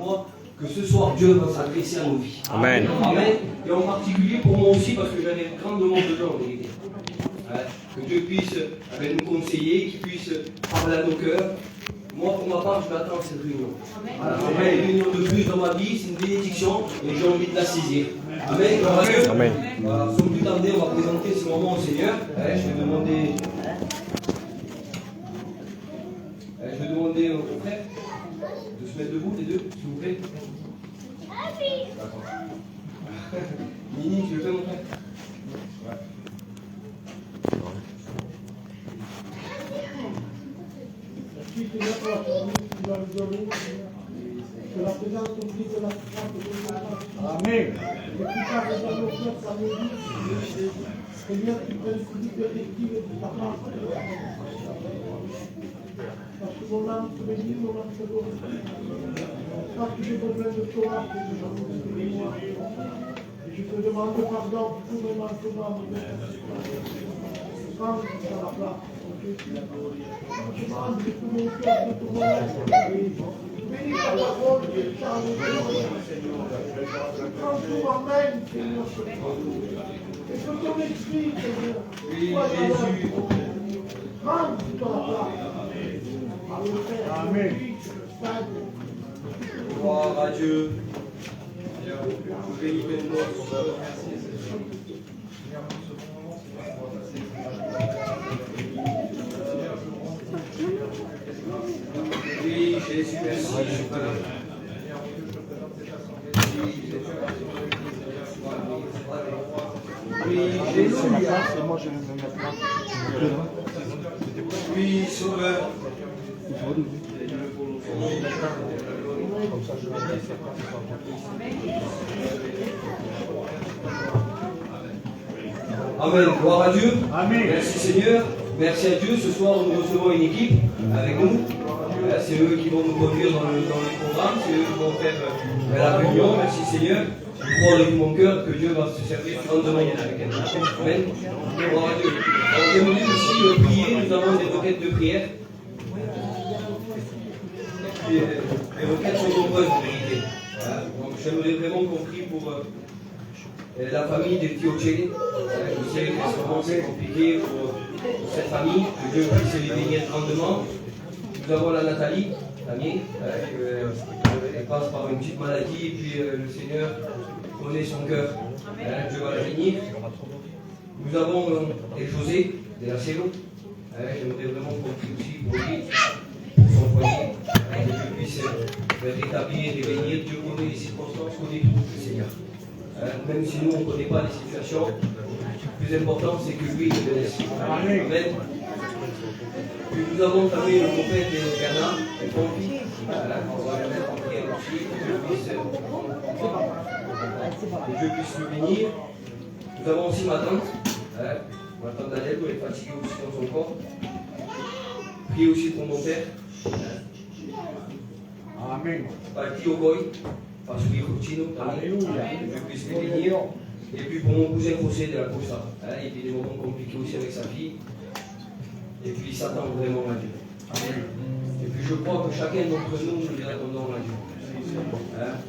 crois que ce soir, Dieu va s'adresser à nos vies. Amen. Amen. Et en particulier pour moi aussi, parce que j'en ai grandement besoin en vérité. Que Dieu puisse nous conseiller, qu'il puisse parler à nos cœurs. Moi, pour ma part, je m'attends à cette réunion. Amen. Une réunion de plus dans ma vie, c'est une bénédiction et j'ai envie de la saisir. Amen. Amen. Voilà, sans plus tarder, on va présenter ce moment au Seigneur. Je vais demander aux frères de se mettre debout, les deux, s'il vous plaît. D'accord. Nini, tu le fais, mon frère? Ouais. Que la présence de Christ de la France. Amen. Et tout ça, les hommes au cœur, ça me dit, Seigneur, tu peux le dire effective de ta part. Parce que mon âme se bénit, mon âme se glorifie. Parce que j'ai besoin de toi, que je j'en ai de moi. Et je te demande pardon pour tous mes manquements, mon Père. Quand tu es à la place, je demande de tout mon cœur, de tout mon être. Bénis ta parole, Dieu, charge de toi. Quand tu m'emmènes, Seigneur, et que ton esprit, Seigneur, soit Jésus, rentre dans la place. Amen. Gloire à Dieu. Vous bénis pleinement son œuvre. Oui, Jésus, merci. Oui, Jésus. Oui, Sauveur. Amen. Gloire à Dieu. Amen. Merci Seigneur. Merci à Dieu. Ce soir, nous recevons une équipe avec nous. C'est eux qui vont nous conduire dans le programme. C'est eux qui vont faire la réunion. Merci Seigneur. Je crois de mon cœur que Dieu va se servir grandement avec elle. Amen. Gloire à Dieu. Alors, j'aimerais aussi prier. Nous avons des requêtes de prière. Et les requêtes sont nombreuses en vérité. Voilà. Donc j'aimerais vraiment qu'on prie pour la famille des Tiocheli. Vous savez qu'en ce moment c'est compliqué pour cette famille, que Dieu puisse les bénir grandement. Nous avons la Nathalie, l'amie, elle passe par une petite maladie et puis le Seigneur connaît son cœur. Dieu va la bénir. Nous avons José de la Célo. J'aimerais vraiment qu'on prie aussi pour lui, son foyer, que Dieu puisse rétablir et bénir. Dieu connaît les circonstances, connaît tout, le Seigneur. Même si nous, on ne connaît pas les situations, le plus important, c'est que lui, il le bénisse. Amen. Puis nous avons entamé le prophète Bernard, et son fils. On va le mettre en prière aussi, que Dieu puisse le bénir. Nous avons aussi ma tante, Daniel, elle est fatiguée aussi dans son corps. Priez aussi pour mon père. Amen. Parti au Goy. Parce qu'il continue, que Dieu puisse les bénir. Et puis pour mon cousin José de la Costa, il vit des moments compliqués aussi avec sa fille. Et puis il s'attend vraiment à Dieu. Et puis je crois que chacun d'entre nous, nous attendons à Dieu.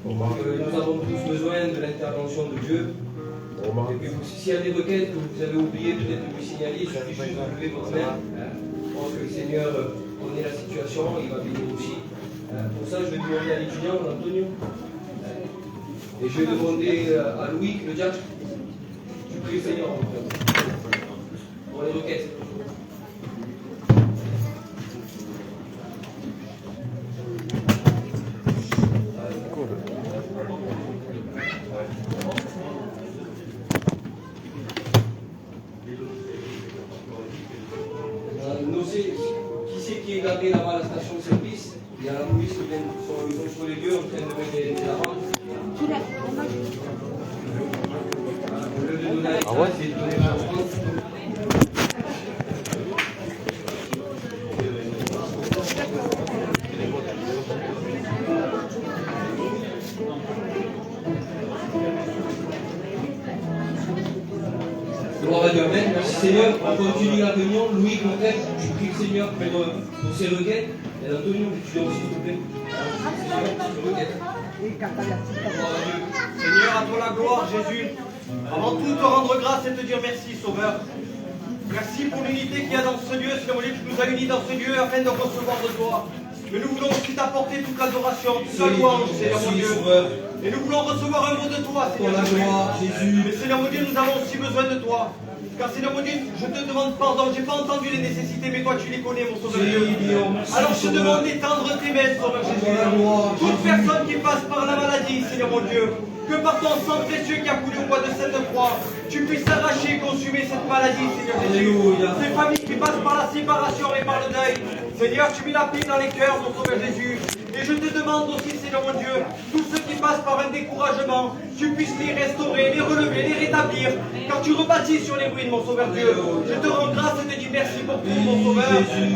Nous avons tous besoin de l'intervention de Dieu. Et puis s'il y a des requêtes que vous avez oublié peut-être de lui signaler, il suffit juste de lever votre main. Je pense que le Seigneur connaît la situation, il va bénir aussi. Pour ça, je vais demander à l'étudiant, Antonio. Et je vais demander à Louis, le diacre, tu pries le Seigneur pour les requêtes. Qui c'est qui est gardé là-bas à la station de service? Il y a la police qui vient sur les lieux en train de mettre les amendes. Au lieu de donner à l'État, c'est de donner à la France. Gloire à Dieu, amen. Merci Seigneur. On continue la réunion. Louis, mon frère, tu pries le Seigneur pour ses requêtes. Et Antonio, tu viens aussi, s'il te plaît. Seigneur, pour ses requêtes. Seigneur, à toi la gloire, Jésus. Avant tout, te rendre grâce et te dire merci, Sauveur. Merci pour l'unité qu'il y a dans ce lieu, Seigneur mon Dieu, tu nous as unis dans ce lieu afin de recevoir de toi. Mais nous voulons aussi t'apporter toute l'adoration, toute la louange, Seigneur mon Dieu. Et nous voulons recevoir un mot de toi, Seigneur mon Dieu. Mais Seigneur mon Dieu, nous avons aussi besoin de toi. Car Seigneur mon Dieu, je te demande pardon, j'ai pas entendu les nécessités, mais toi tu les connais, mon Sauveur Dieu. Alors je te demande d'étendre tes mains, Sauveur Jésus. Toute personne qui passe par la maladie, Seigneur mon Dieu, que par ton sang précieux qui a coulé au bois de cette croix, tu puisses arracher et consumer cette maladie, Seigneur Jésus. Ces familles qui passent par la séparation et par le deuil, Seigneur, tu mets la paix dans les cœurs, mon Sauveur Jésus. Et je te demande aussi, Seigneur mon Dieu, tous ceux qui passent par un découragement, tu puisses les restaurer, les relever, les rétablir, car tu rebâtis sur les ruines, mon Sauveur Dieu. Je te rends grâce et te dis merci pour tout, mon Sauveur.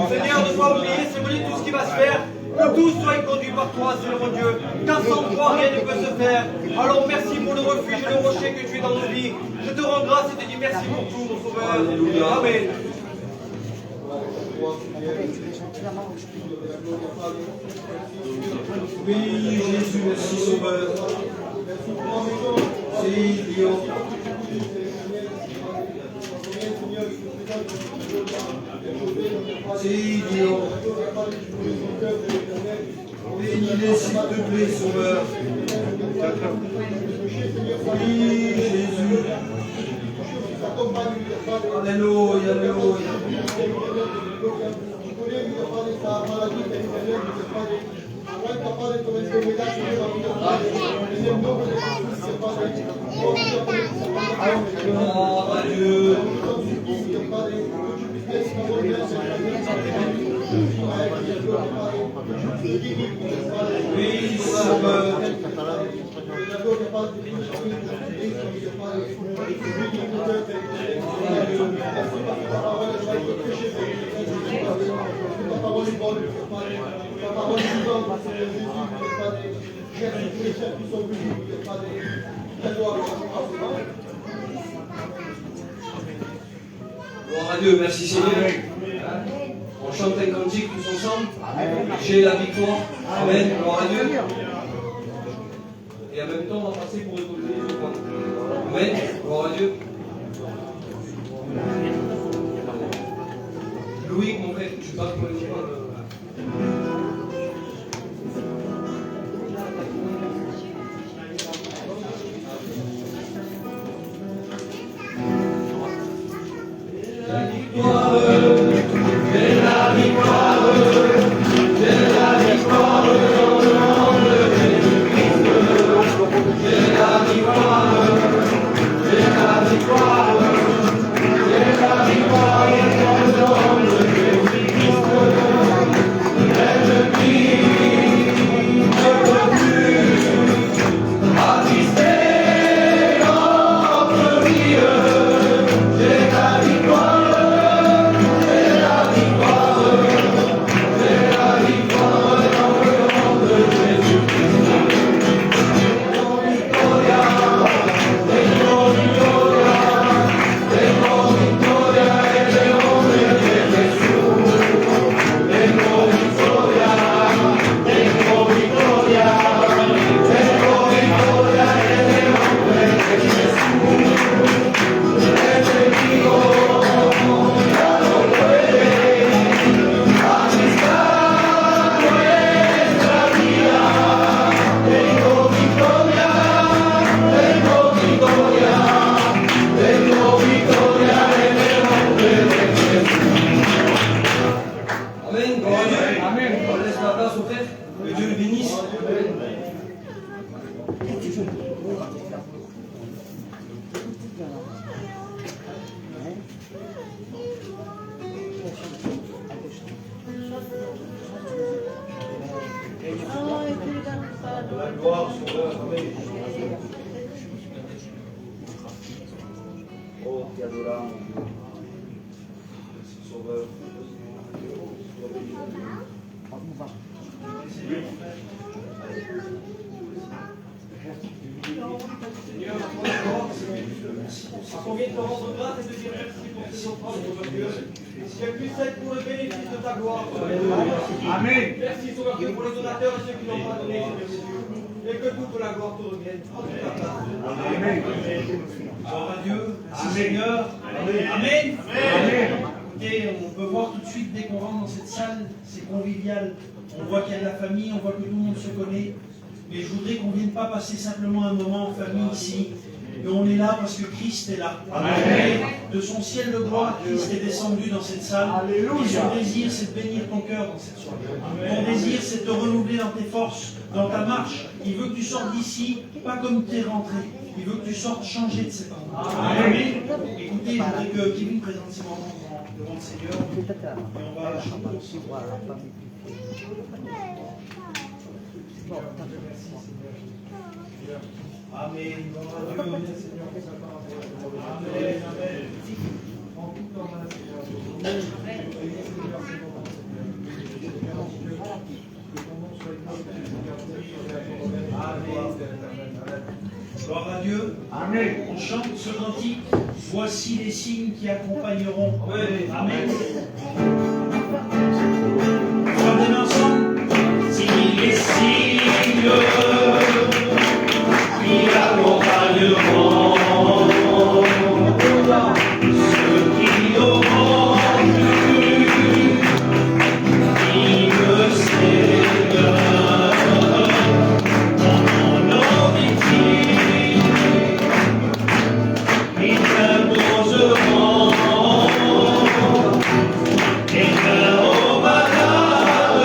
Seigneur, ne pas oublier, Seigneur, tout ce qui va se faire, que tout soit conduit par toi, Seigneur mon Dieu, car sans toi, rien ne peut se faire. Alors merci pour le refuge et le rocher que tu es dans nos vies. Je te rends grâce et te dis merci pour tout, mon Sauveur. Amen. Oui, Jésus, merci Sauveur. C'est Dieu. C'est Dieu. Bénis-les s'il te plaît, Sauveur. Oui, Jésus. Alléluia, alléluia. Oh, Dieu. Oui, Sauveur. Gloire à Dieu, merci Seigneur. On chante un cantique tous ensemble. J'ai la victoire. Amen. Gloire à Dieu. Et en même temps, on va passer pour écouter les autres. Amen. Gloire à Dieu. Louis, mon frère, je ne sais pas comment il dit. debout que la gloire te revienne. Amen. Gloire à Dieu. Merci Seigneur. Amen. Écoutez, on peut voir tout de suite dès qu'on rentre dans cette salle, c'est convivial. On voit qu'il y a de la famille, on voit que tout le monde se connaît. Mais je voudrais qu'on ne vienne pas passer simplement un moment en famille ici. Et on est là parce que Christ est là. Amen. De son ciel de gloire, Christ est descendu dans cette salle. Et son désir, c'est de bénir ton cœur dans cette soirée. Ton désir, c'est de te renouveler dans tes forces, dans ta marche. Il veut que tu sortes d'ici, pas comme tu es rentré. Il veut que tu sortes changé de cet endroit. Amen. Écoutez, je voudrais que Kevin présente ses moments devant le Seigneur. Et on va chanter aussi. Amen. Gloire à Dieu. Amen. Amen. Gloire à Dieu. Amen. On chante ce cantique. Voici les signes qui accompagneront. Amen. On va ensemble. Si les signes qui accompagneront ceux qui auront cru, qui me Seigneur, en mon nom dit-il, ils imposeront et mains aux malades,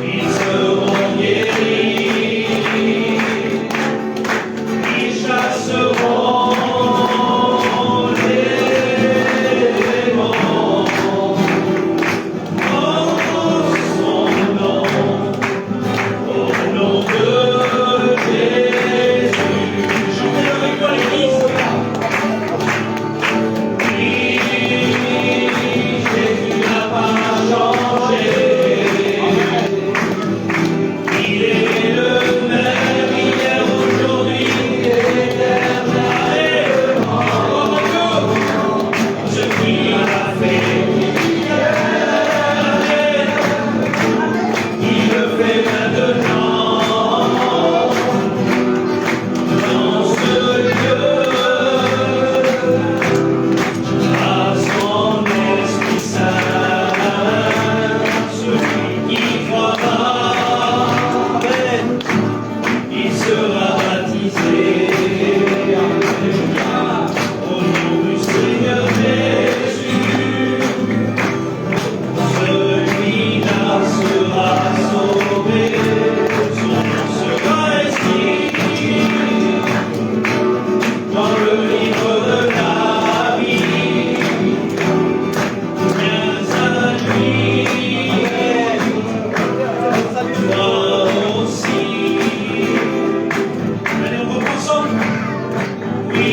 ils seront guéris, ils chasseront les démons en son nom, au nom de Jésus. Chantez avec moi l'Église. Oui, Jésus n'a pas changé. Il est le même hier, aujourd'hui, éternellement. Ce qu'il a fait hier, il le fait maintenant. Dans ce lieu, à son Esprit Saint, celui qui croira, Amen, il sera baptisé. Au nom du Seigneur Jésus, celui-là sera sauvé, son nom sera inscrit dans le livre de la vie. Viens à lui, toi aussi. Allez, on reprend ensemble. Oui,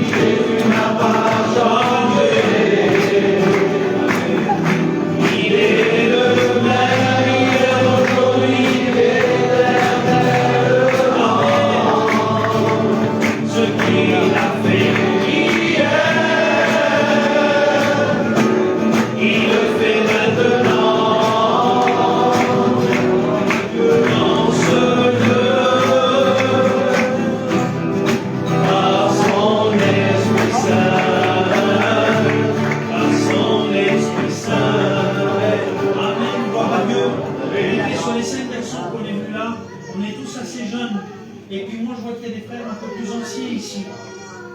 Jésus n'a pas changé. Il est le même hier, aujourd'hui, éternellement. Ce qu'il a fait hier, il le fait maintenant. Dans ce lieu, par son Esprit Saint, par son Esprit Saint. Amen, gloire à Dieu. Et sur les 5 garçons qu'on est vus là, on est tous assez jeunes. Et puis moi je vois qu'il y a des frères un peu plus anciens ici.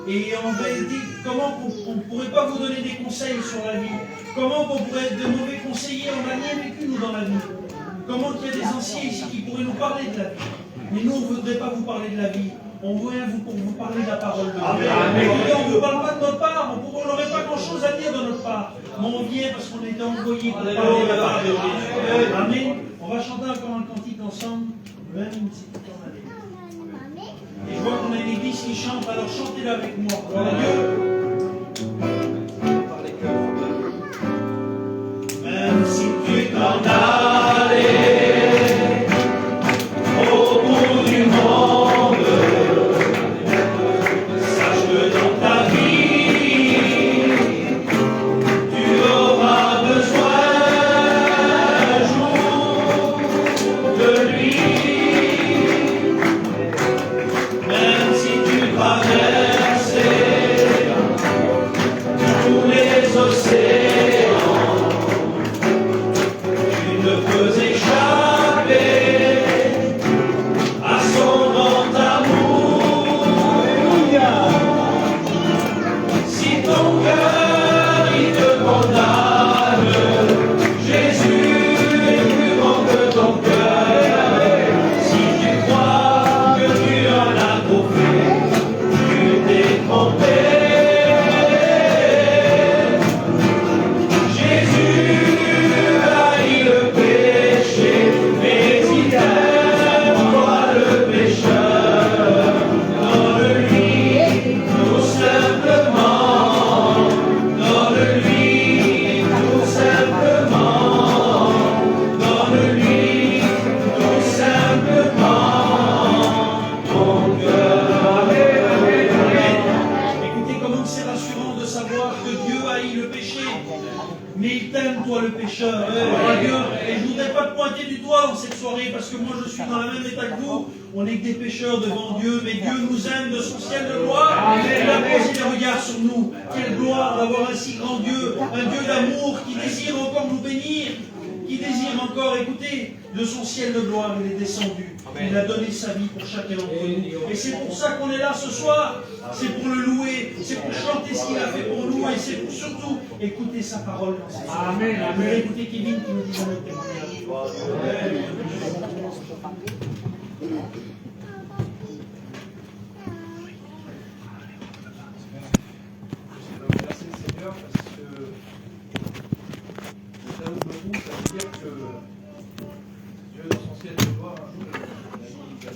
Et on va dire comment on ne pourrait pas vous donner des conseils sur la vie. Comment on pourrait être de mauvais conseillers, on n'a rien vécu nous dans la vie. Comment qu'il y a des anciens ici qui pourraient nous parler de la vie. Mais nous on ne voudrait pas vous parler de la vie. On vient pour vous parler de la parole de Dieu. Écoutez, on ne vous parle pas de notre part, on n'aurait pas grand chose à dire de notre part. Mais on vient parce qu'on a été envoyé pour parler de la parole de Jésus. Amen. On va chanter encore un cantique ensemble. Même si tu t'en allais. Et je vois qu'on a une église qui chante, alors chantez-le avec moi. Gloire à Dieu. Par les cœurs. Même si tu t'en allais au bout du monde, sache que dans ta vie, tu auras besoin un jour de gloire dans cette soirée, parce que moi je suis dans le même état que vous. On est que des pécheurs devant Dieu, mais Dieu nous aime de son ciel de gloire. Il a posé des regards sur nous. Quelle gloire d'avoir un si grand Dieu, un Dieu d'amour qui désire encore nous bénir, qui désire encore, écoutez, de son ciel de gloire, il est descendu. Il a donné sa vie pour chacun d'entre nous. Et c'est pour ça qu'on est là ce soir. C'est pour le louer, c'est pour chanter ce qu'il a fait pour nous, et c'est pour surtout écouter sa parole dans cette soirée. Amen, amen. Écoutez Kevin qui nous dit un autre témoignage. Merci le Seigneur parce que le Tao de nous, ça veut dire que Dieu dans son ciel de gloire un jour il a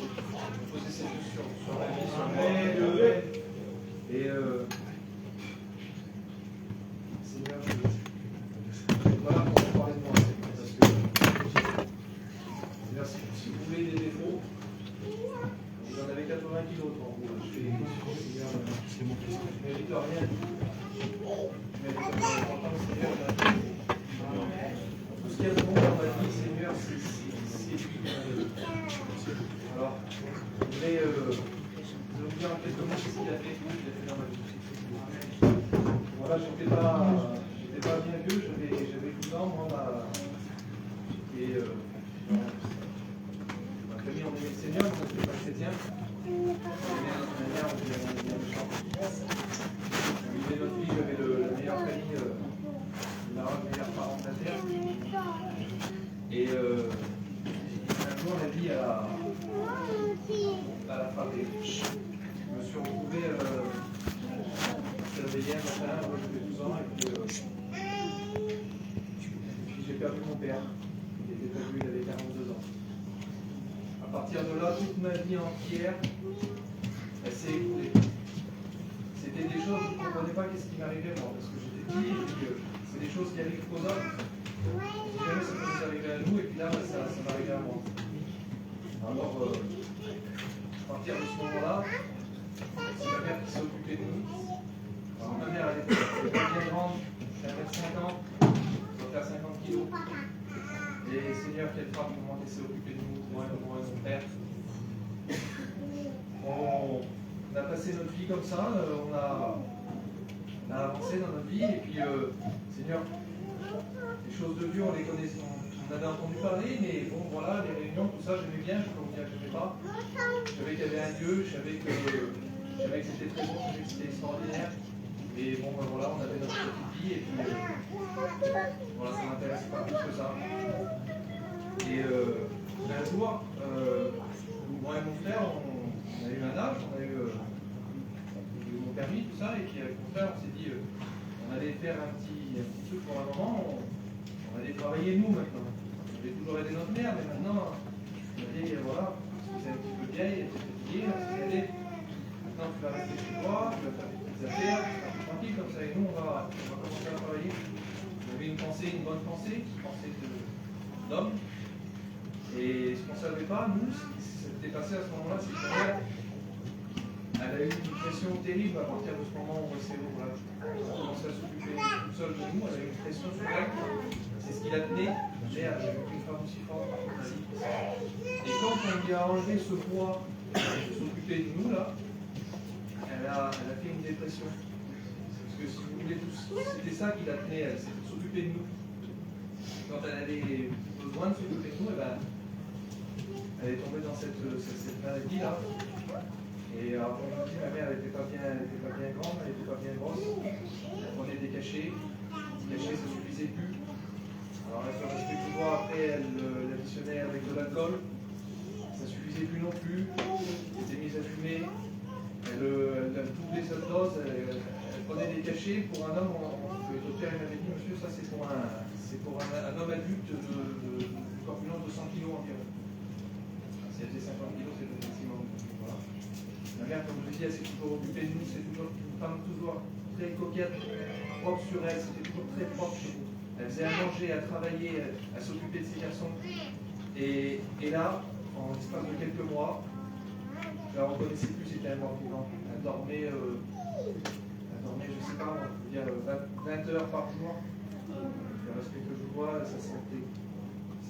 posé ses yeux sur la vie, sur moi, et Seigneur, voilà pour parler de moi, parce que Seigneur, si vous voulez des défauts, vous en avez 80 kilos devant vous. Je fais des choses, Seigneur, je ne mérite rien. Mais Seigneur, tout ce qu'il y a de bon dans ma vie, Seigneur, c'est lui. Alors, je voulais vous dire en quelques mots ce qu'il a fait dans ma vie. Voilà, j'étais pas bien vieux, j'avais 12 ans, moi, et ma famille, on aimait le Seigneur, mais on n'était pas chrétien. On aimait notre manière, on était bien méchants. On vivait notre vie, j'avais la meilleure famille, la meilleure parent de la terre. Et un jour, la vie a frappé. Je me suis retrouvé réveillé un matin, j'avais 12 ans, et puis j'ai perdu mon père. Il était pas vu, il avait 42 ans. À partir de là, toute ma vie entière, elle s'est écoulée. C'était des choses, je ne comprenais pas qu'est-ce qui m'arrivait moi, parce que j'étais petit, et puis c'est des choses qui arrivent aux autres. Si jamais ça peut nous arriver à nous, et puis là, ça m'arrivait à moi. Alors, à partir de ce moment-là, c'est ma mère qui s'est occupée de nous. Alors, ma mère, elle était bien grande, elle avait 50 ans, elle doit faire 50 kilos. Et Seigneur, quelle femme, comment elle s'est occupée de nous, moi et mon père. On a passé notre vie comme ça, on a avancé dans notre vie, et puis Seigneur, les choses de Dieu, on les connaissait, on avait entendu parler, mais bon voilà, les réunions, tout ça, j'aimais bien, je peux vous dire que j'aimais pas. Je savais qu'il y avait un Dieu, je savais que c'était très bon, je savais que c'était extraordinaire. Et bon ben voilà, on avait notre petite vie, et puis voilà, ça m'intéressait pas plus que ça. Et un jour, moi et mon frère, on a eu un âge, on a eu mon permis, tout ça, et puis avec mon frère, on s'est dit, on allait faire un petit truc pour un moment, on allait travailler nous maintenant. On avait toujours aidé notre mère, mais maintenant, on a dit, voilà, c'est un petit peu vieille, elle s'est fatiguée, on s'est dit, allez, maintenant tu vas rester chez toi, tu vas faire des petites affaires, tu vas tranquille comme ça, et nous, on va commencer à travailler. J'avais une pensée, une bonne pensée, une pensée d'homme. Et ce qu'on ne savait pas, nous, ce qui s'était passé à ce moment-là, c'est que ma mère, elle a eu une pression terrible à partir de ce moment où elle s'est commencé à s'occuper toute seule de nous. Elle a eu une pression sur elle. C'est ce qui l'a tenait. Merde, j'ai vu une femme aussi forte. Et quand on lui a enlevé ce poids de s'occuper de nous, là, elle a fait une dépression. Parce que si vous voulez, c'était ça qui la tenait, elle, c'était de s'occuper de nous. Quand elle avait besoin de s'occuper de nous, elle est tombée dans cette maladie-là. Et alors, comme je vous dis, ma mère, elle n'était pas bien grande, elle n'était pas bien grosse. Elle prenait des cachets. Les cachets, ça ne suffisait plus. Alors, elle se restait toujours après, elle l'additionnait avec de l'alcool. Ça ne suffisait plus non plus. Elle s'était mise à fumer. Elle doublait sa dose. Elle prenait des cachets pour un homme. Le docteur m'avait dit, monsieur, ça c'est pour un homme adulte de corpulence de 100 kg environ. Si elle faisait 50 kg, c'est le maximum. Voilà. Ma mère, comme je vous dis, elle s'est toujours occupée de nous, c'est toujours une femme toujours très coquette, propre sur elle, c'était toujours très propre chez nous. Elle faisait à manger, à travailler, à s'occuper de ses garçons. Et là, en l'espace de quelques mois, je la reconnaissais plus, c'était un mort vivant. Elle dormait, je ne sais pas, on peut dire 20 heures par jour. Le respect que je vois, ça c'était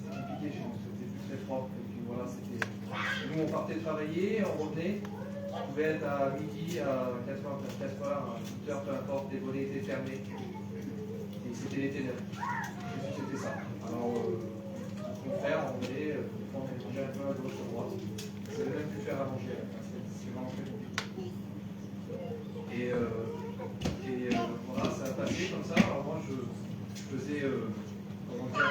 compliqué chez nous, c'était plus très propre. Et puis voilà, c'était. Nous, on partait travailler, on revenait. On pouvait être à midi, à 4h, à 8h, peu importe, les volets étaient fermés. Et c'était les ténèbres. C'était ça. Alors, mon frère, on venait, on mangeait un peu à gauche, à droite. On savait même plus faire à manger. C'est vraiment très compliqué. Et voilà, ça a passé comme ça. Alors moi, je faisais, comment dire,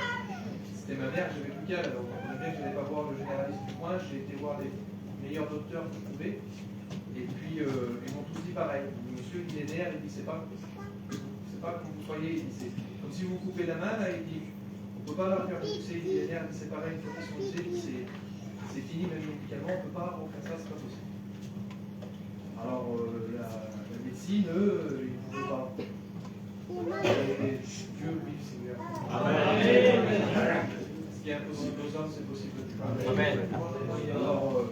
c'était ma mère, j'avais plus qu'elle. Alors, on bien que je n'allais pas voir le généraliste du coin, j'ai été voir les meilleurs docteurs que je pouvais. Et puis, ils m'ont tous dit pareil. Monsieur, il est nerfs, il dit, c'est pas comme vous croyez, il dit, c'est comme si vous coupez la main, là, il dit, on ne peut pas la faire pousser, il dit, les nerfs, c'est pareil, une fois qu'ils sont usés, il dit, c'est fini, même médicalement, on ne peut pas refaire ça, c'est pas possible. Alors, la médecine, eux, ils ne pouvaient pas. Et Dieu, oui, Seigneur. Amen. Ce qui est impossible aux hommes, c'est possible. Amen. Alors,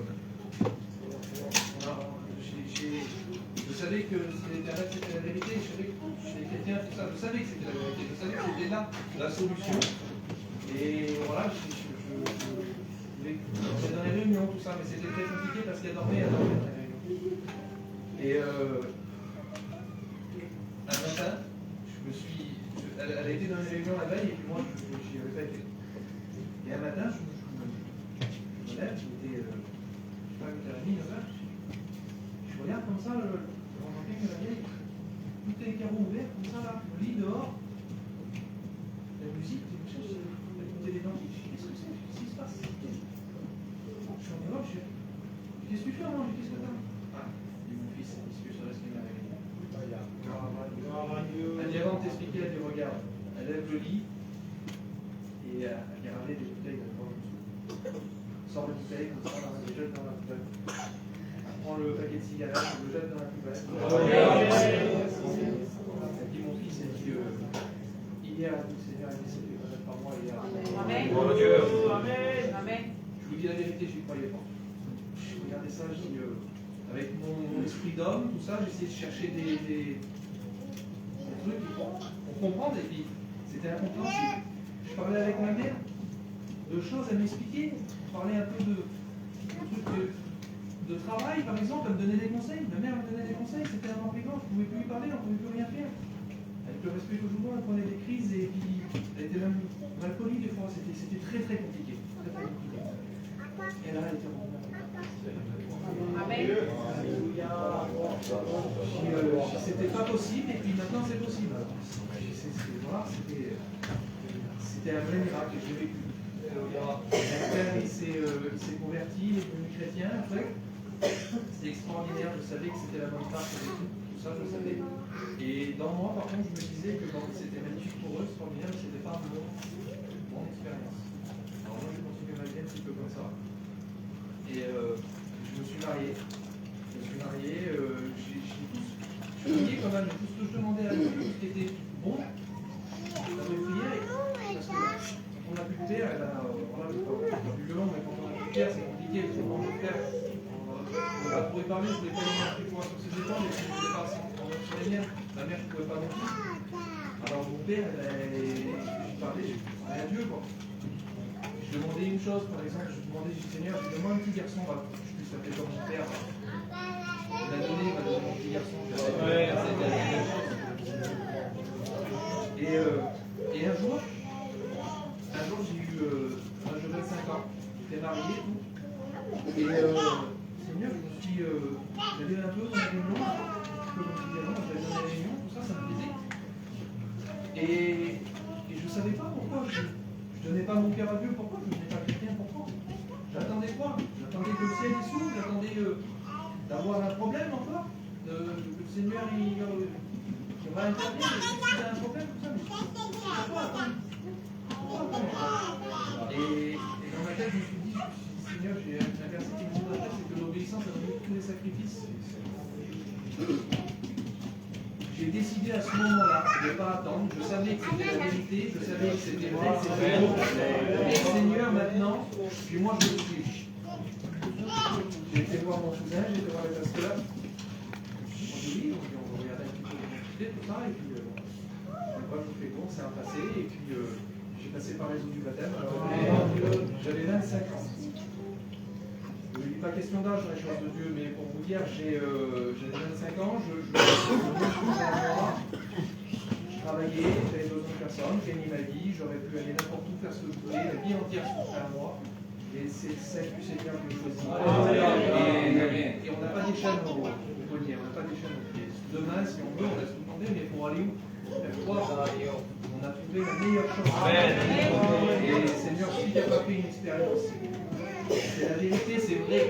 je savais que Internet c'était la vérité, je savais que chez les chrétiens, tout ça, je savais que c'était la vérité, je savais que c'était là la solution. Et voilà, j'étais dans les réunions, tout ça, mais c'était très compliqué parce qu'elle dormait dans les réunions. Et un matin, elle a été dans les réunions la veille et puis moi, j'y avais pas été. Et un matin, je me lève, j'étais, je sais pas, 8h30, 9h. Je regarde comme ça, on entend que la vieille, tous les carreaux ouverts, comme ça, là, le lit dehors, la musique, quelque chose, écouter les dents. Qu'est-ce que c'est? Qu'est-ce qui se passe? Je suis en dehors, qu'est-ce que tu fais, maman? Qu'est-ce que t'as? Ah, dit mon fils, qu'est-ce que ça reste qu'il m'a réveillé? Elle dit, avant de t'expliquer, elle dit, regarde, elle lève le lit, et elle a ramené des bouteilles de vin. Sort les bouteilles, comme ça, elle les jette dans la poubelle. Prends le paquet de cigarettes, je le jette dans la poubelle. Elle dit mon fils, elle dit hier, le Seigneur a dit c'était peut-être pas moi hier. Amen. Mon Dieu. Amen. Je vous dis la vérité, je n'y croyais pas. Je regardais ça, je dis avec mon esprit d'homme, tout ça, j'essayais de chercher des trucs pour comprendre, et puis c'était incompréhensible. Je parlais avec ma mère de choses, elle m'expliquait, on parlait un peu de trucs de travail, par exemple, elle me donnait des conseils. Ma mère me donnait des conseils, c'était un blanc, je ne pouvais plus lui parler, on ne pouvait plus rien faire. Avec le respect que je vous donne, elle prenait des crises et puis elle était même alcoolique des fois, c'était très très compliqué. Très, très compliqué. Et là, elle était revenue. Amen. C'était pas possible et puis maintenant c'est possible. Voilà, c'était un vrai miracle que j'ai vécu. Mon père il s'est converti, il est devenu chrétien après. C'était extraordinaire, je savais que c'était la bonne part que j'ai tout ça je savais. Et dans moi par contre je me disais que c'était magnifique pour eux, extraordinaire, mais c'était pas mon expérience. Alors moi j'ai continué ma vie un petit peu comme ça. Et je me suis marié. Je priais quand même, tout ce que je demandais à Dieu, tout ce qui était bon, j'avais prié, parce que on a pu le faire, voilà, c'est plus violent, mais quand on a pu le faire, c'est compliqué, c'est vraiment le faire. On pourrait parler, je ne voulais pas y mettre plus poids sur ses épaules, et je ne voulais pas en mettre sur les miennes. Ma mère ne pouvait pas non plus. Alors mon père, j'ai parlé à Dieu, quoi. Je demandais une chose, par exemple, je demandais du Seigneur, je demande un petit garçon, je puisse s'appeler comme mon père. Il m'a donné mon petit garçon. Et un jour j'ai eu, j'avais 25 ans, j'étais marié et tout. Et Seigneur, j'allais un peu dans la réunion, j'allais dans la réunion, tout ça, ça me plaisait. Et je ne savais pas pourquoi je ne donnais pas mon cœur à Dieu, pourquoi je ne devenais pas chrétien, pourquoi. J'attendais quoi? J'attendais que le ciel s'ouvre, j'attendais d'avoir un problème encore, que le Seigneur il va intervenir, si j'ai un problème, tout ça, mais pourquoi attendre? Et dans ma tête, je me suis dit, Seigneur, j'ai un verset qui me dit après, c'est que l'obéissance a donné tous les sacrifices. J'ai décidé à ce moment-là de ne pas attendre, je savais que c'était la vérité, je savais que c'était vrai, que c'était bon. Et Seigneur, maintenant, puis moi je le suis. J'ai été voir mon cousin, j'ai été voir les pasteurs. On dit oui, on regardait un petit peu l'identité, tout ça, et puis moi je vous fais bon, c'est un passé, et puis j'ai passé par les eaux du baptême. J'avais 25 ans. Il n'est pas question d'âge dans les choses de Dieu, mais pour vous dire, j'ai 25 ans, je travaillais, j'avais besoin de personne, je gagnais ma vie, j'aurais pu aller n'importe où faire ce que je voulais, la vie entière s'offrait à moi. Et c'est celle du Seigneur que je choisis. Et on n'a pas des chaînes au poignet, on n'a pas des chaînes au pied. Demain, si on veut, on reste tout demander, mais pour aller où? On a trouvé la meilleure chose. Et le Seigneur, s'il n'a pas fait une expérience, c'est la vérité, c'est vrai.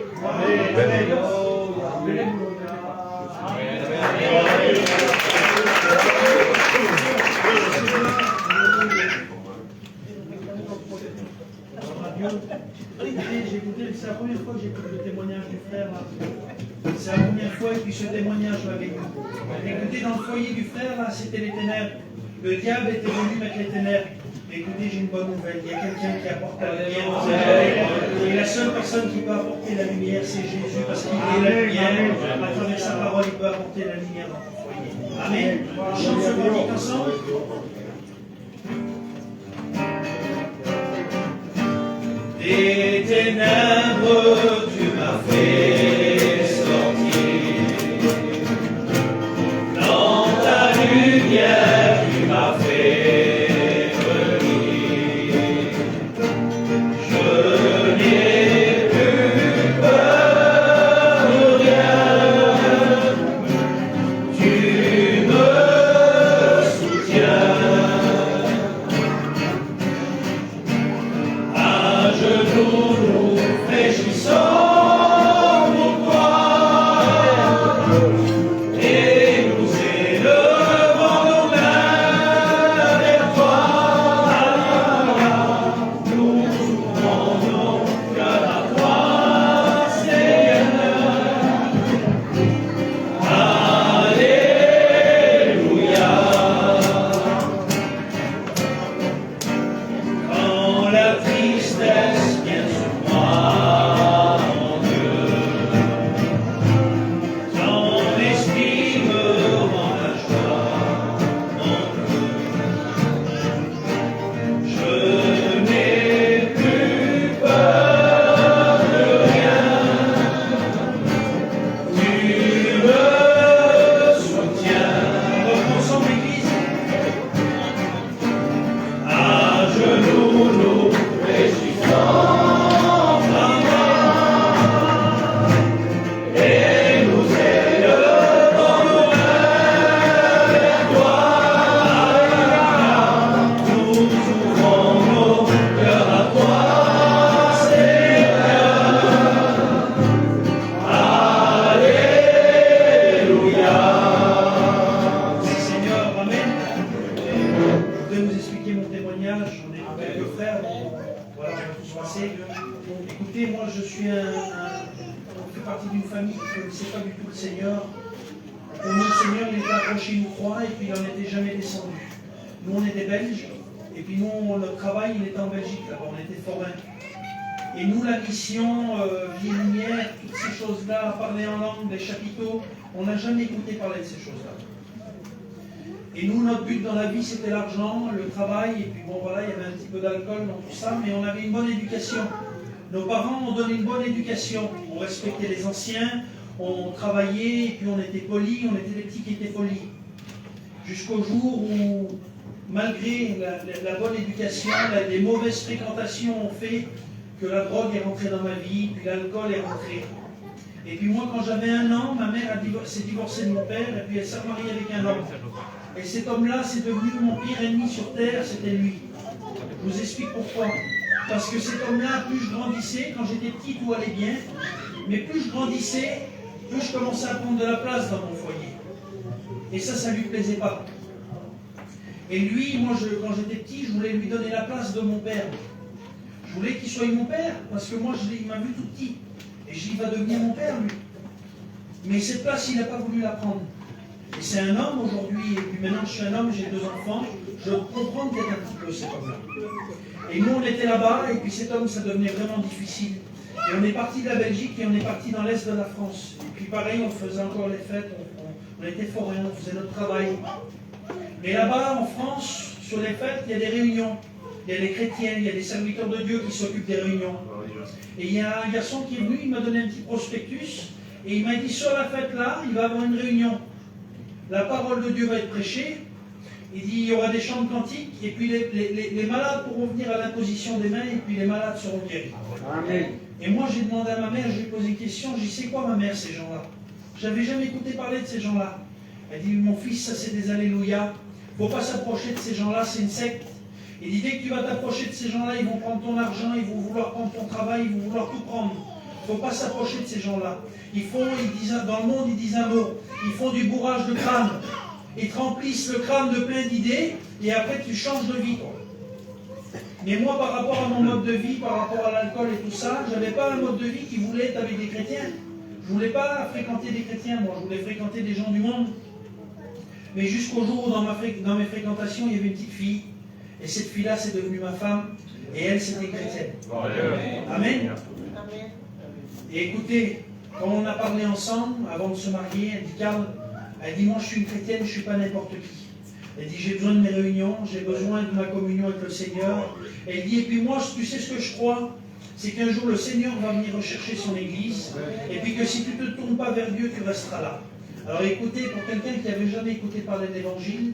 J'ai écouté, c'est la première fois que j'écoute le témoignage du frère. C'est la première fois, et puis ce témoignage m'avait écouté dans le foyer du frère, là, c'était les ténèbres. Le diable était venu mettre les ténèbres. Écoutez, j'ai une bonne nouvelle. Il y a quelqu'un qui apporte la lumière. Et la seule personne qui peut apporter la lumière, c'est Jésus, parce qu'il est la lumière. À travers sa parole, il peut apporter la lumière dans ton foyer. Amen. On chante ce cantique ensemble. Des ténèbres, tu m'as fait sortir. Dans ta lumière, tu m'as fait venir. Je n'ai plus peur de rien. Tu me soutiens. Nous réjouissons pour toi et nous élevons nos mains vers toi. Nous ouvrons nos cœurs à toi, Seigneur. Alléluia. Quand la tristesse vient sur moi, mon Dieu, ton esprit me rend la joie, mon Dieu. Je n'ai plus peur de rien, tu me soutiens. Repensons l'Église. À genoux, nous réjouissons et nous élevons nos mains vers toi. Nous ouvrons nos cœurs à toi, Seigneur. Alléluia. Seigneur, amen. Je vais vous expliquer mon témoignage. On est quelques frères, voilà, on va tous passer. Écoutez, moi je suis on fait partie d'une famille qui ne connaissait pas du tout le Seigneur. Pour nous, le Seigneur, il était accroché une croix et puis il n'en était jamais descendu. Nous, on était Belges, et puis nous, notre travail, il était en Belgique, là-bas, on était forains. Et nous, la mission, vie et lumière, toutes ces choses-là, parler en langue, des chapiteaux, on n'a jamais écouté parler de ces choses-là. Et nous, notre but dans la vie, c'était l'argent, le travail, et puis bon, voilà, il y avait un petit peu d'alcool dans tout ça, mais on avait une bonne éducation. Nos parents ont donné une bonne éducation. On respectait les anciens, on travaillait, et puis on était polis, on était des petits qui étaient polis. Jusqu'au jour où, malgré la bonne éducation, les mauvaises fréquentations ont fait que la drogue est rentrée dans ma vie, puis l'alcool est rentré. Et puis moi, quand j'avais 1 an, ma mère s'est divorcée de mon père, et puis elle s'est remariée avec un homme. Et cet homme-là, c'est devenu mon pire ennemi sur terre, c'était lui. Je vous explique pourquoi. Parce que cet homme-là, plus je grandissais, quand j'étais petit, tout allait bien, mais plus je grandissais, plus je commençais à prendre de la place dans mon foyer. Et ça lui plaisait pas. Et lui, moi, quand j'étais petit, je voulais lui donner la place de mon père. Je voulais qu'il soit mon père, parce que moi, il m'a vu tout petit. Et je dis, il va devenir mon père, lui. Mais cette place, il n'a pas voulu la prendre. Et c'est un homme aujourd'hui, et puis maintenant je suis un homme, j'ai 2 enfants, je comprends peut-être un petit peu cet homme-là. Et nous, on était là-bas, et puis cet homme, ça devenait vraiment difficile. Et on est parti de la Belgique, et on est parti dans l'Est de la France. Et puis pareil, on faisait encore les fêtes, on était forains, on faisait notre travail. Mais là-bas, en France, sur les fêtes, il y a des réunions. il y a les chrétiens, il y a des serviteurs de Dieu qui s'occupent des réunions. Et il y a un garçon qui est venu, il m'a donné un petit prospectus, et il m'a dit, sur la fête là, il va y avoir une réunion. La parole de Dieu va être prêchée. Il dit, il y aura des chants de cantiques, et puis les malades pourront venir à l'imposition des mains, et puis les malades seront guéris. Amen. Et moi, j'ai demandé à ma mère, je lui ai posé une question, j'ai dit, c'est quoi ma mère, ces gens-là? Je n'avais jamais écouté parler de ces gens-là. Elle dit, mon fils, ça c'est des alléluia. Il ne faut pas s'approcher de ces gens-là, c'est une secte. Il dit, dès que tu vas t'approcher de ces gens-là, ils vont prendre ton argent, ils vont vouloir prendre ton travail, ils vont vouloir tout prendre. Il ne faut pas s'approcher de ces gens-là. Ils disent, dans le monde, ils disent un mot. Ils font du bourrage de crâne. Ils te remplissent le crâne de plein d'idées, et après tu changes de vie. Mais moi, par rapport à mon mode de vie, par rapport à l'alcool et tout ça, je n'avais pas un mode de vie qui voulait être avec des chrétiens. Je ne voulais pas fréquenter des chrétiens, moi, je voulais fréquenter des gens du monde. Mais jusqu'au jour où dans mes fréquentations, il y avait une petite fille, et cette fille-là, c'est devenue ma femme, et elle, c'était chrétienne. Amen. Et écoutez, quand on a parlé ensemble, avant de se marier, elle dit, Carl, elle dit, moi je suis une chrétienne, je ne suis pas n'importe qui. Elle dit, j'ai besoin de mes réunions, j'ai besoin de ma communion avec le Seigneur. Elle dit, et puis moi, tu sais ce que je crois, c'est qu'un jour le Seigneur va venir rechercher son Église, et puis que si tu ne te tournes pas vers Dieu, tu resteras là. Alors écoutez, pour quelqu'un qui n'avait jamais écouté parler de l'Évangile,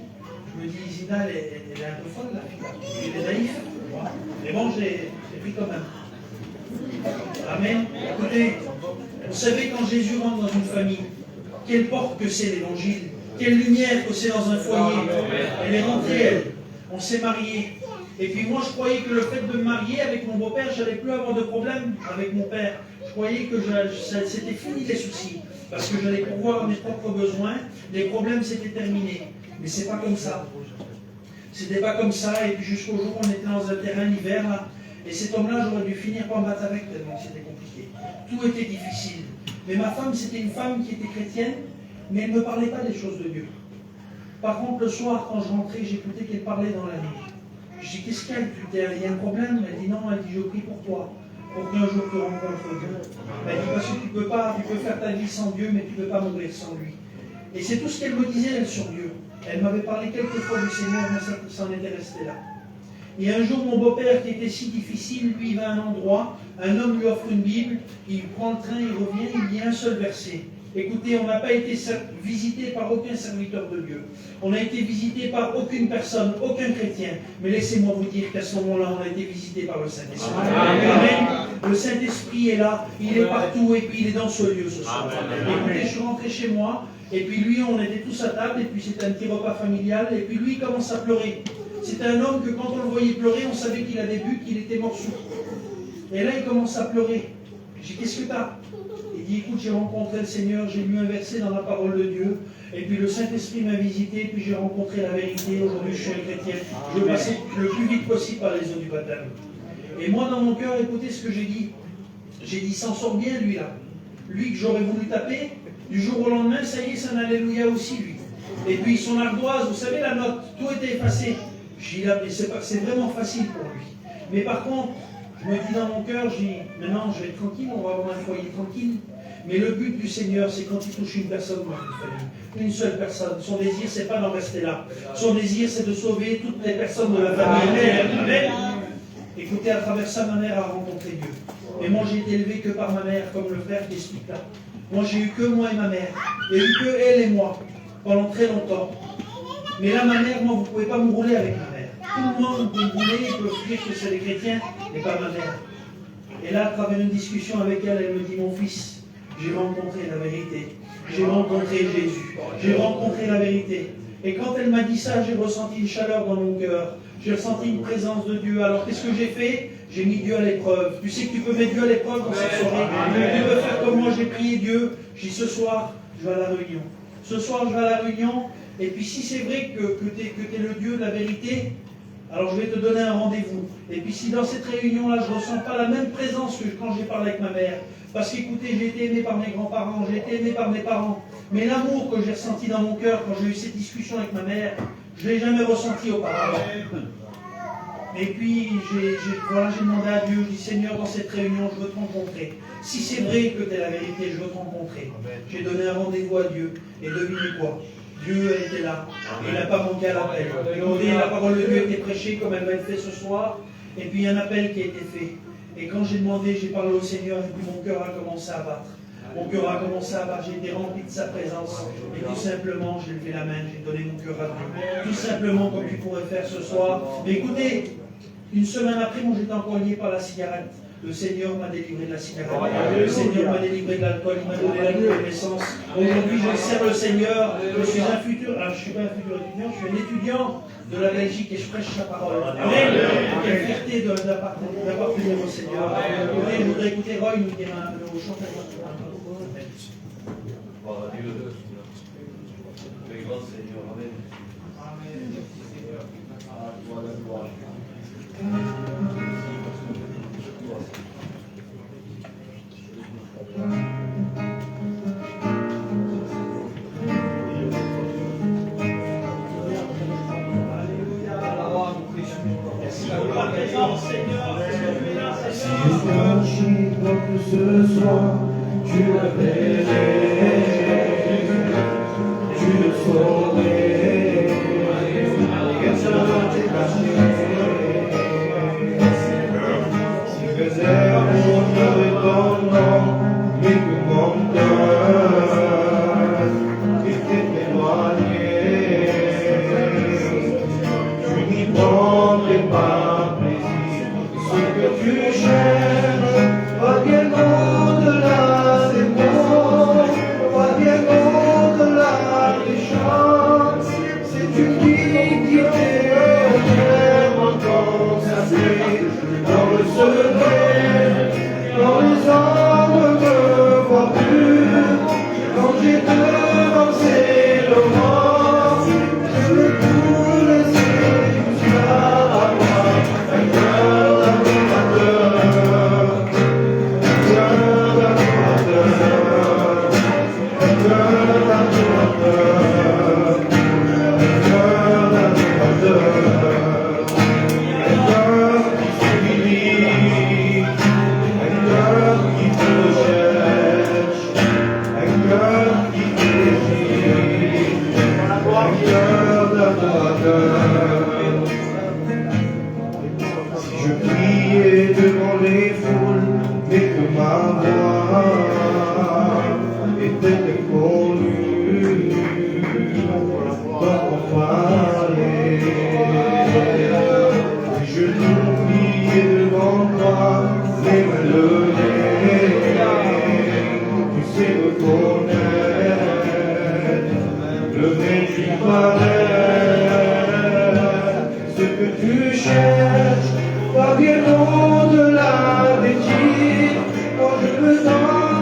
je me dis, Zina, elle est un peu folle, la fille. Elle est naïve. Mais bon, j'ai pris quand même. Amen. Écoutez, vous savez, quand Jésus rentre dans une famille, quelle porte que c'est l'Évangile, quelle lumière que c'est dans un foyer. Elle est rentrée, elle. On s'est mariés. Et puis moi, je croyais que le fait de me marier avec mon beau-père, je n'allais plus avoir de problème avec mon père. Je croyais que c'était fini les soucis. Parce que j'allais pourvoir mes propres besoins. Les problèmes, c'était terminé. Mais c'est pas comme ça. C'était pas comme ça. Et puis jusqu'au jour où on était dans un terrain l'hiver, là. Et cet homme-là, j'aurais dû finir par me battre avec, tellement que c'était compliqué. Tout était difficile. Mais ma femme, c'était une femme qui était chrétienne, mais elle ne me parlait pas des choses de Dieu. Par contre, le soir, quand je rentrais, j'écoutais qu'elle parlait dans la nuit. Je dis, qu'est-ce qu'il y a? Il y a un problème? Elle dit, non, elle dit, je prie pour toi, pour qu'un jour tu rencontres Dieu. Elle dit, parce que tu peux faire ta vie sans Dieu, mais tu ne peux pas mourir sans lui. Et c'est tout ce qu'elle me disait, elle, sur Dieu. Elle m'avait parlé quelques fois du Seigneur, mais ça en était resté là. Et un jour, mon beau-père, qui était si difficile, lui, il va à un endroit, un homme lui offre une Bible, il prend le train, il revient, il lit un seul verset. Écoutez, on n'a pas été visité par aucun serviteur de Dieu. On n'a été visité par aucune personne, aucun chrétien. Mais laissez-moi vous dire qu'à ce moment-là, on a été visité par le Saint-Esprit. Amen. Le Saint-Esprit est là, il est partout, et puis il est dans ce lieu ce soir. Écoutez, je suis rentré chez moi, et puis lui, on était tous à table, et puis c'était un petit repas familial, et puis lui, il commence à pleurer. C'était un homme que quand on le voyait pleurer, on savait qu'il avait bu, qu'il était mort sous. Et là, il commence à pleurer. J'ai dit, qu'est-ce que t'as? Il dit, écoute, j'ai rencontré le Seigneur, j'ai lu un verset dans la parole de Dieu, et puis le Saint-Esprit m'a visité, puis j'ai rencontré la vérité. Aujourd'hui, je suis un chrétien. Je veux passer le plus vite possible par les eaux du baptême. Et moi, dans mon cœur, écoutez ce que j'ai dit. J'ai dit, il s'en sort bien, lui, là. Lui que j'aurais voulu taper, du jour au lendemain, ça y est, c'est un alléluia aussi, lui. Et puis son ardoise, vous savez, la note, tout était effacé. J'ai dit, là, mais c'est vraiment facile pour lui. Mais par contre, je me dis dans mon cœur, je dis, maintenant, je vais être tranquille, on va avoir un foyer tranquille. Mais le but du Seigneur, c'est quand il touche une personne dans une famille, une seule personne. Son désir, c'est pas d'en rester là. Son désir, c'est de sauver toutes les personnes de la famille. Amen. Écoutez, à travers ça, ma mère a rencontré Dieu. Et moi, j'ai été élevé que par ma mère, comme le frère qui explique là. Moi, j'ai eu que moi et ma mère. Il n'y a eu que elle et moi, pendant très longtemps. Mais là, ma mère, moi, vous ne pouvez pas me rouler avec ma mère. Tout le monde, vous me roulez, ils peuvent dire que c'est les chrétiens, mais pas ma mère. Et là, à travers une discussion avec elle, elle me dit, mon fils, j'ai rencontré la vérité. J'ai rencontré Jésus. J'ai rencontré la vérité. Et quand elle m'a dit ça, j'ai ressenti une chaleur dans mon cœur. J'ai ressenti une présence de Dieu. Alors, qu'est-ce que j'ai fait? J'ai mis Dieu à l'épreuve. Tu sais que tu peux mettre Dieu à l'épreuve dans cette soirée. Tu peux faire comme moi, j'ai prié Dieu. J'ai dit, ce soir, je vais à la réunion. Ce soir, je vais à la réunion. Et puis, si c'est vrai que tu es le Dieu de la vérité, alors je vais te donner un rendez-vous. Et puis, si dans cette réunion-là, je ne ressens pas la même présence que quand j'ai parlé avec ma mère, parce qu'écoutez, j'ai été aimé par mes grands-parents, j'ai été aimé par mes parents, mais l'amour que j'ai ressenti dans mon cœur quand j'ai eu cette discussion avec ma mère, je ne l'ai jamais ressenti auparavant. Et puis, j'ai demandé à Dieu, je dis, Seigneur, dans cette réunion, je veux te rencontrer. Si c'est vrai que tu es la vérité, je veux te rencontrer. J'ai donné un rendez-vous à Dieu, et devinez quoi? Dieu a été là. Il n'a pas manqué à l'appel. Écoutez, la parole de Dieu a été prêchée comme elle va être faite ce soir. Et puis il y a un appel qui a été fait. Et quand j'ai demandé, j'ai parlé au Seigneur, et puis mon cœur a commencé à battre. Mon cœur a commencé à battre, j'ai été rempli de sa présence. Et tout simplement, j'ai levé la main, j'ai donné mon cœur à Dieu. Tout simplement comme tu pourrais faire ce soir. Mais écoutez, une semaine après, moi j'étais encore lié par la cigarette. Le Seigneur m'a délivré de la cigarette. Le Seigneur m'a délivré de l'alcool. Il m'a donné la nouvelle naissance. Aujourd'hui, je sers le Seigneur. Je suis un futur, je ne suis pas un futur étudiant, je suis un étudiant de la Belgique et je prêche sa parole. Amen. Quelle fierté d'appartenir au Seigneur. Je voudrais écouter Roy nous dire au chanteur. Le grand Seigneur, Amen. Ce soir, tu le verrais, tu le saurais, personne t'est caché. Si réserve mon cœur est ton nom, mais que mon cœur était éloigné, tu n'y prendrais pas plaisir. Ce que tu cherches, va bien au-delà des mots, va bien au-delà des chants. C'est une vie qui t'est vraiment consacrée dans le secret, quand les hommes ne voient plus. Quand j'ai devancé le vent, je veux tout laisser jusqu'à moi, un cœur d'adorateur. Si je priais devant les foules, mais que ma voix était inconnue dans mon foyer, si je l'oubliais devant toi, les mains levées, tu sais reconnaître le vrai qui paraît. Ce que tu cherches va bien au-delà des tirs. Quand je me sens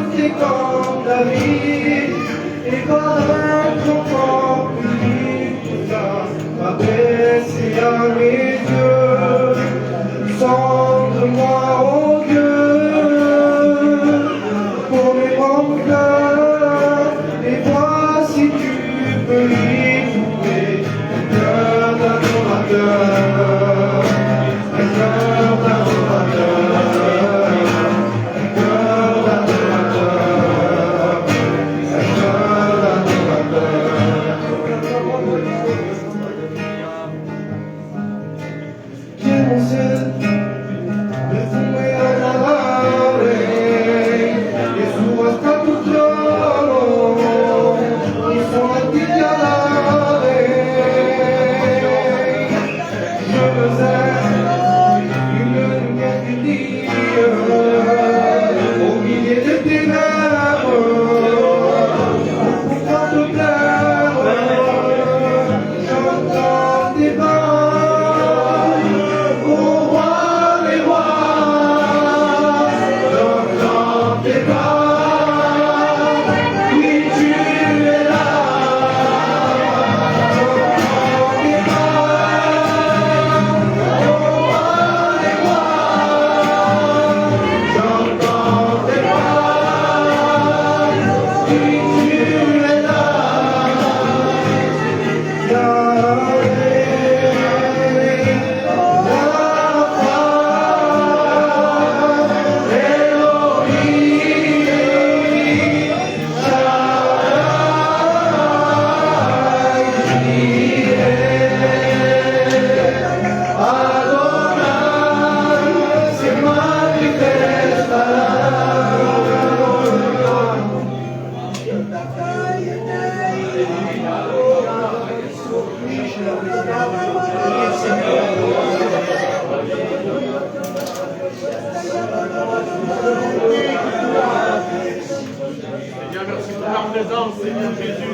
présence, Seigneur Jésus.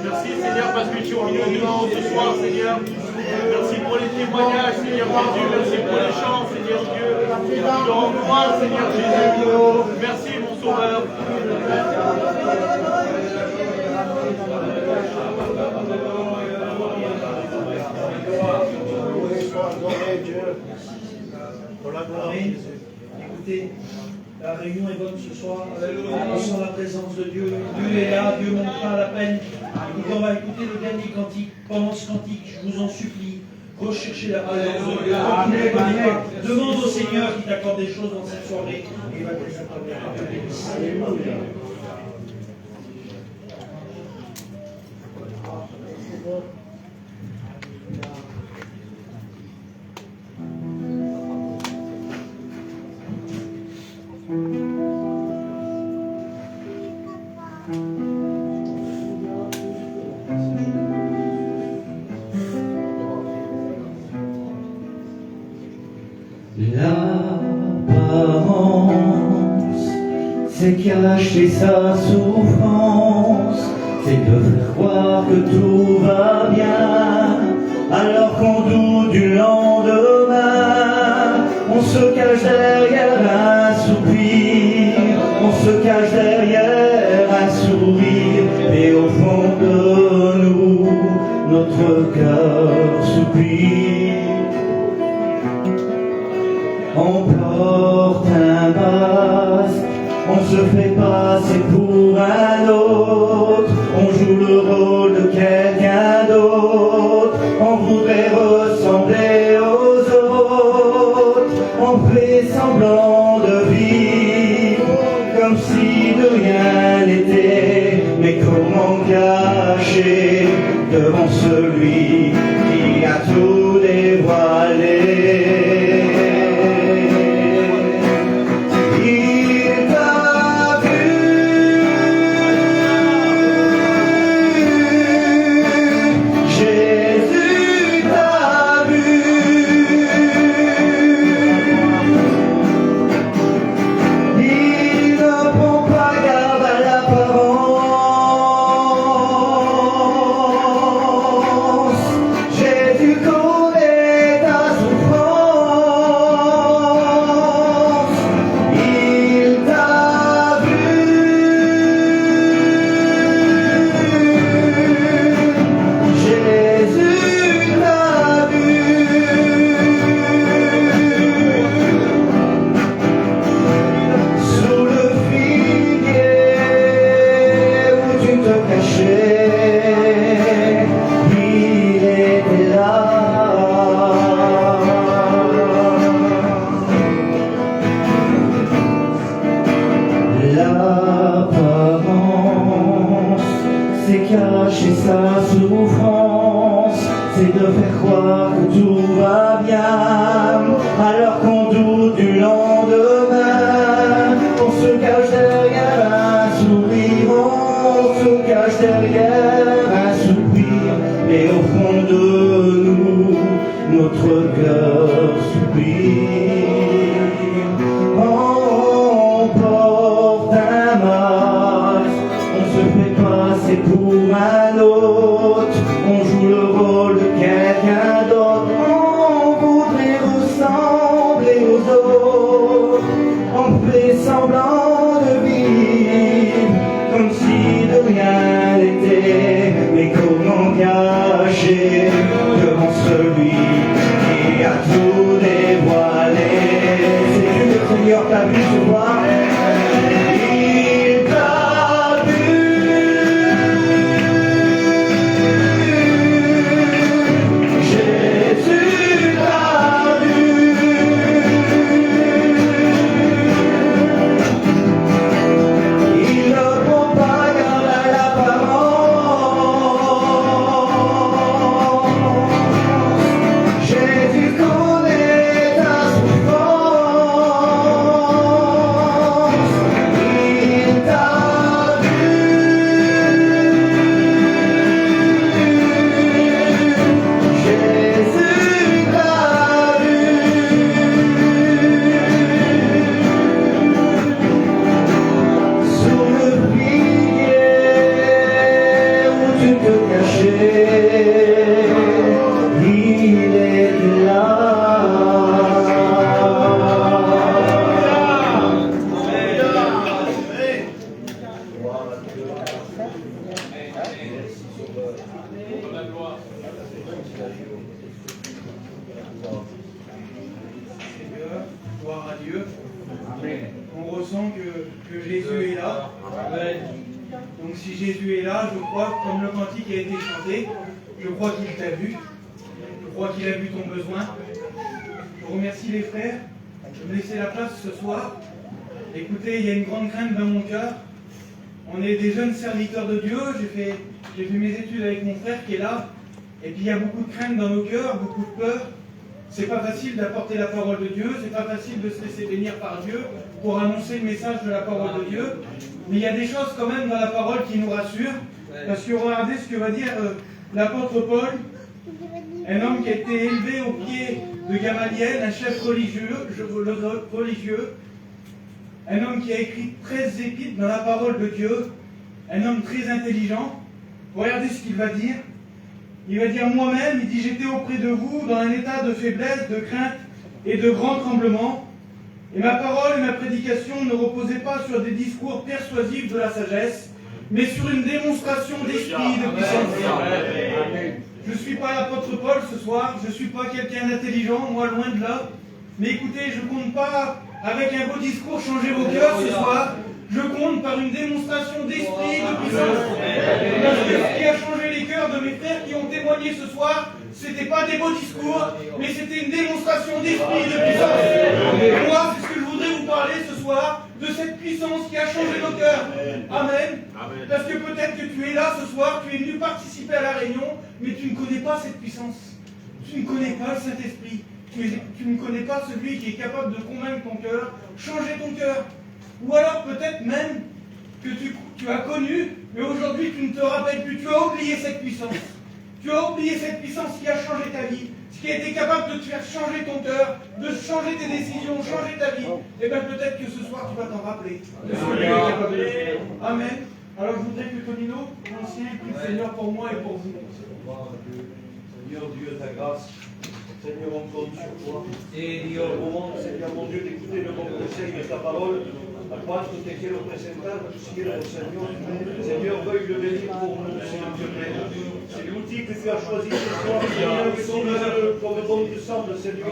Merci, Seigneur, parce que tu es au milieu de nous ce soir, Seigneur. Merci pour les témoignages, Seigneur Jésus. Merci pour les chants, Seigneur Dieu. Nous te rends gloire, Seigneur Jésus. Merci, mon Sauveur. Pour la gloire de Jésus. Écoutez, la réunion est bonne ce soir. On sent la présence de Dieu. Dieu est là, Dieu montre pas la peine. Écoutez, on va écouter le dernier cantique. Pendant ce cantique, je vous en supplie, recherchez la présence de Dieu. Continuez à prier. Demande au Seigneur qu'il t'accorde des choses dans cette soirée. Et il va te les accorder. Alléluia. L'apparence, c'est cacher sa souffrance, c'est de faire croire que tout va bien, alors qu'on doute du lendemain. On se cache derrière un soupir, on se cache derrière un sourire, et au fond de nous, notre cœur soupire. On porte un masque, on se fait passer pour un autre, on joue le rôle de quelqu'un d'autre, on voudrait ressembler aux autres, on fait semblant de vivre comme si de rien n'était, mais comment cacher devant celui qui a tout dévoilé? Cacher sa souffrance, c'est de faire croire que tout va bien, alors qu'on doute du lendemain. On se cache derrière un sourire, on se cache derrière un soupir, mais au fond de nous, notre cœur soupire. On porte un masque, on se fait passer pour un autre, on joue le rôle de quelqu'un d'autre, on voudrait ressembler aux autres, on fait semblant de vivre comme si de rien n'était, mais comment cacher devant celui qui a tout dévoilé? C'est Dieu le Seigneur t'a vu ce soir. Jésus connaît Jésus est là. Donc si Jésus est là, je crois, comme le cantique a été chanté, je crois qu'il t'a vu. Je crois qu'il a vu ton besoin. Je remercie les frères de me laisser la place ce soir. Écoutez, il y a une grande crainte dans mon cœur. On est des jeunes serviteurs de Dieu. J'ai fait mes études avec mon frère qui est là. Et puis il y a beaucoup de crainte dans nos cœurs, beaucoup de peur. C'est pas facile d'apporter la parole de Dieu. C'est pas facile de se laisser bénir par Dieu pour annoncer le message de la parole de Dieu. Mais il y a des choses quand même dans la parole qui nous rassurent. Parce que regardez ce que va dire l'apôtre Paul, un homme qui a été élevé au pied de Gamaliel, un chef religieux, un homme qui a écrit 13 épîtres dans la parole de Dieu, un homme très intelligent. Regardez ce qu'il va dire. Il va dire, moi-même, il dit, j'étais auprès de vous dans un état de faiblesse, de crainte et de grand tremblement. Et ma parole et ma prédication ne reposaient pas sur des discours persuasifs de la sagesse, mais sur une démonstration d'esprit, de puissance. Je ne suis pas l'apôtre Paul ce soir, je ne suis pas quelqu'un d'intelligent, moi loin de là. Mais écoutez, je ne compte pas avec un beau discours changer vos cœurs ce soir. Je compte par une démonstration d'esprit, de puissance. Parce que ce qui a changé les cœurs de mes frères qui ont témoigné ce soir, ce n'était pas des beaux discours, mais c'était une démonstration d'esprit, de puissance. Et moi, c'est ce que je voudrais vous parler ce soir, de cette puissance qui a changé nos cœurs. Amen. Parce que peut-être que tu es là ce soir, tu es venu participer à la réunion, mais tu ne connais pas cette puissance. Tu ne connais pas le Saint-Esprit. Tu ne connais pas celui qui est capable de convaincre ton cœur, changer ton cœur. Ou alors peut-être même que tu as connu, mais aujourd'hui tu ne te rappelles plus, tu as oublié cette puissance. Tu as oublié cette puissance qui a changé ta vie, ce qui a été capable de te faire changer ton cœur, de changer tes décisions, changer ta vie. Et bien peut-être que ce soir tu vas t'en rappeler de ce que Dieu est capable de faire. Amen. Alors je voudrais que Tonino, l'ancien, prie le Seigneur pour moi et pour vous. Seigneur Dieu, ta grâce. Seigneur, on compte sur toi. Et Dio, au moment, Seigneur mon Dieu, d'écouter le bon conseil de ta parole, a quanto te quiero presentar, tu sigues Seigneur. Seigneur, veuille le bénir pour nous, Seigneur Dieu. C'est l'outil que tu as choisi ce soir, Seigneur, comme bon te semble, Seigneur.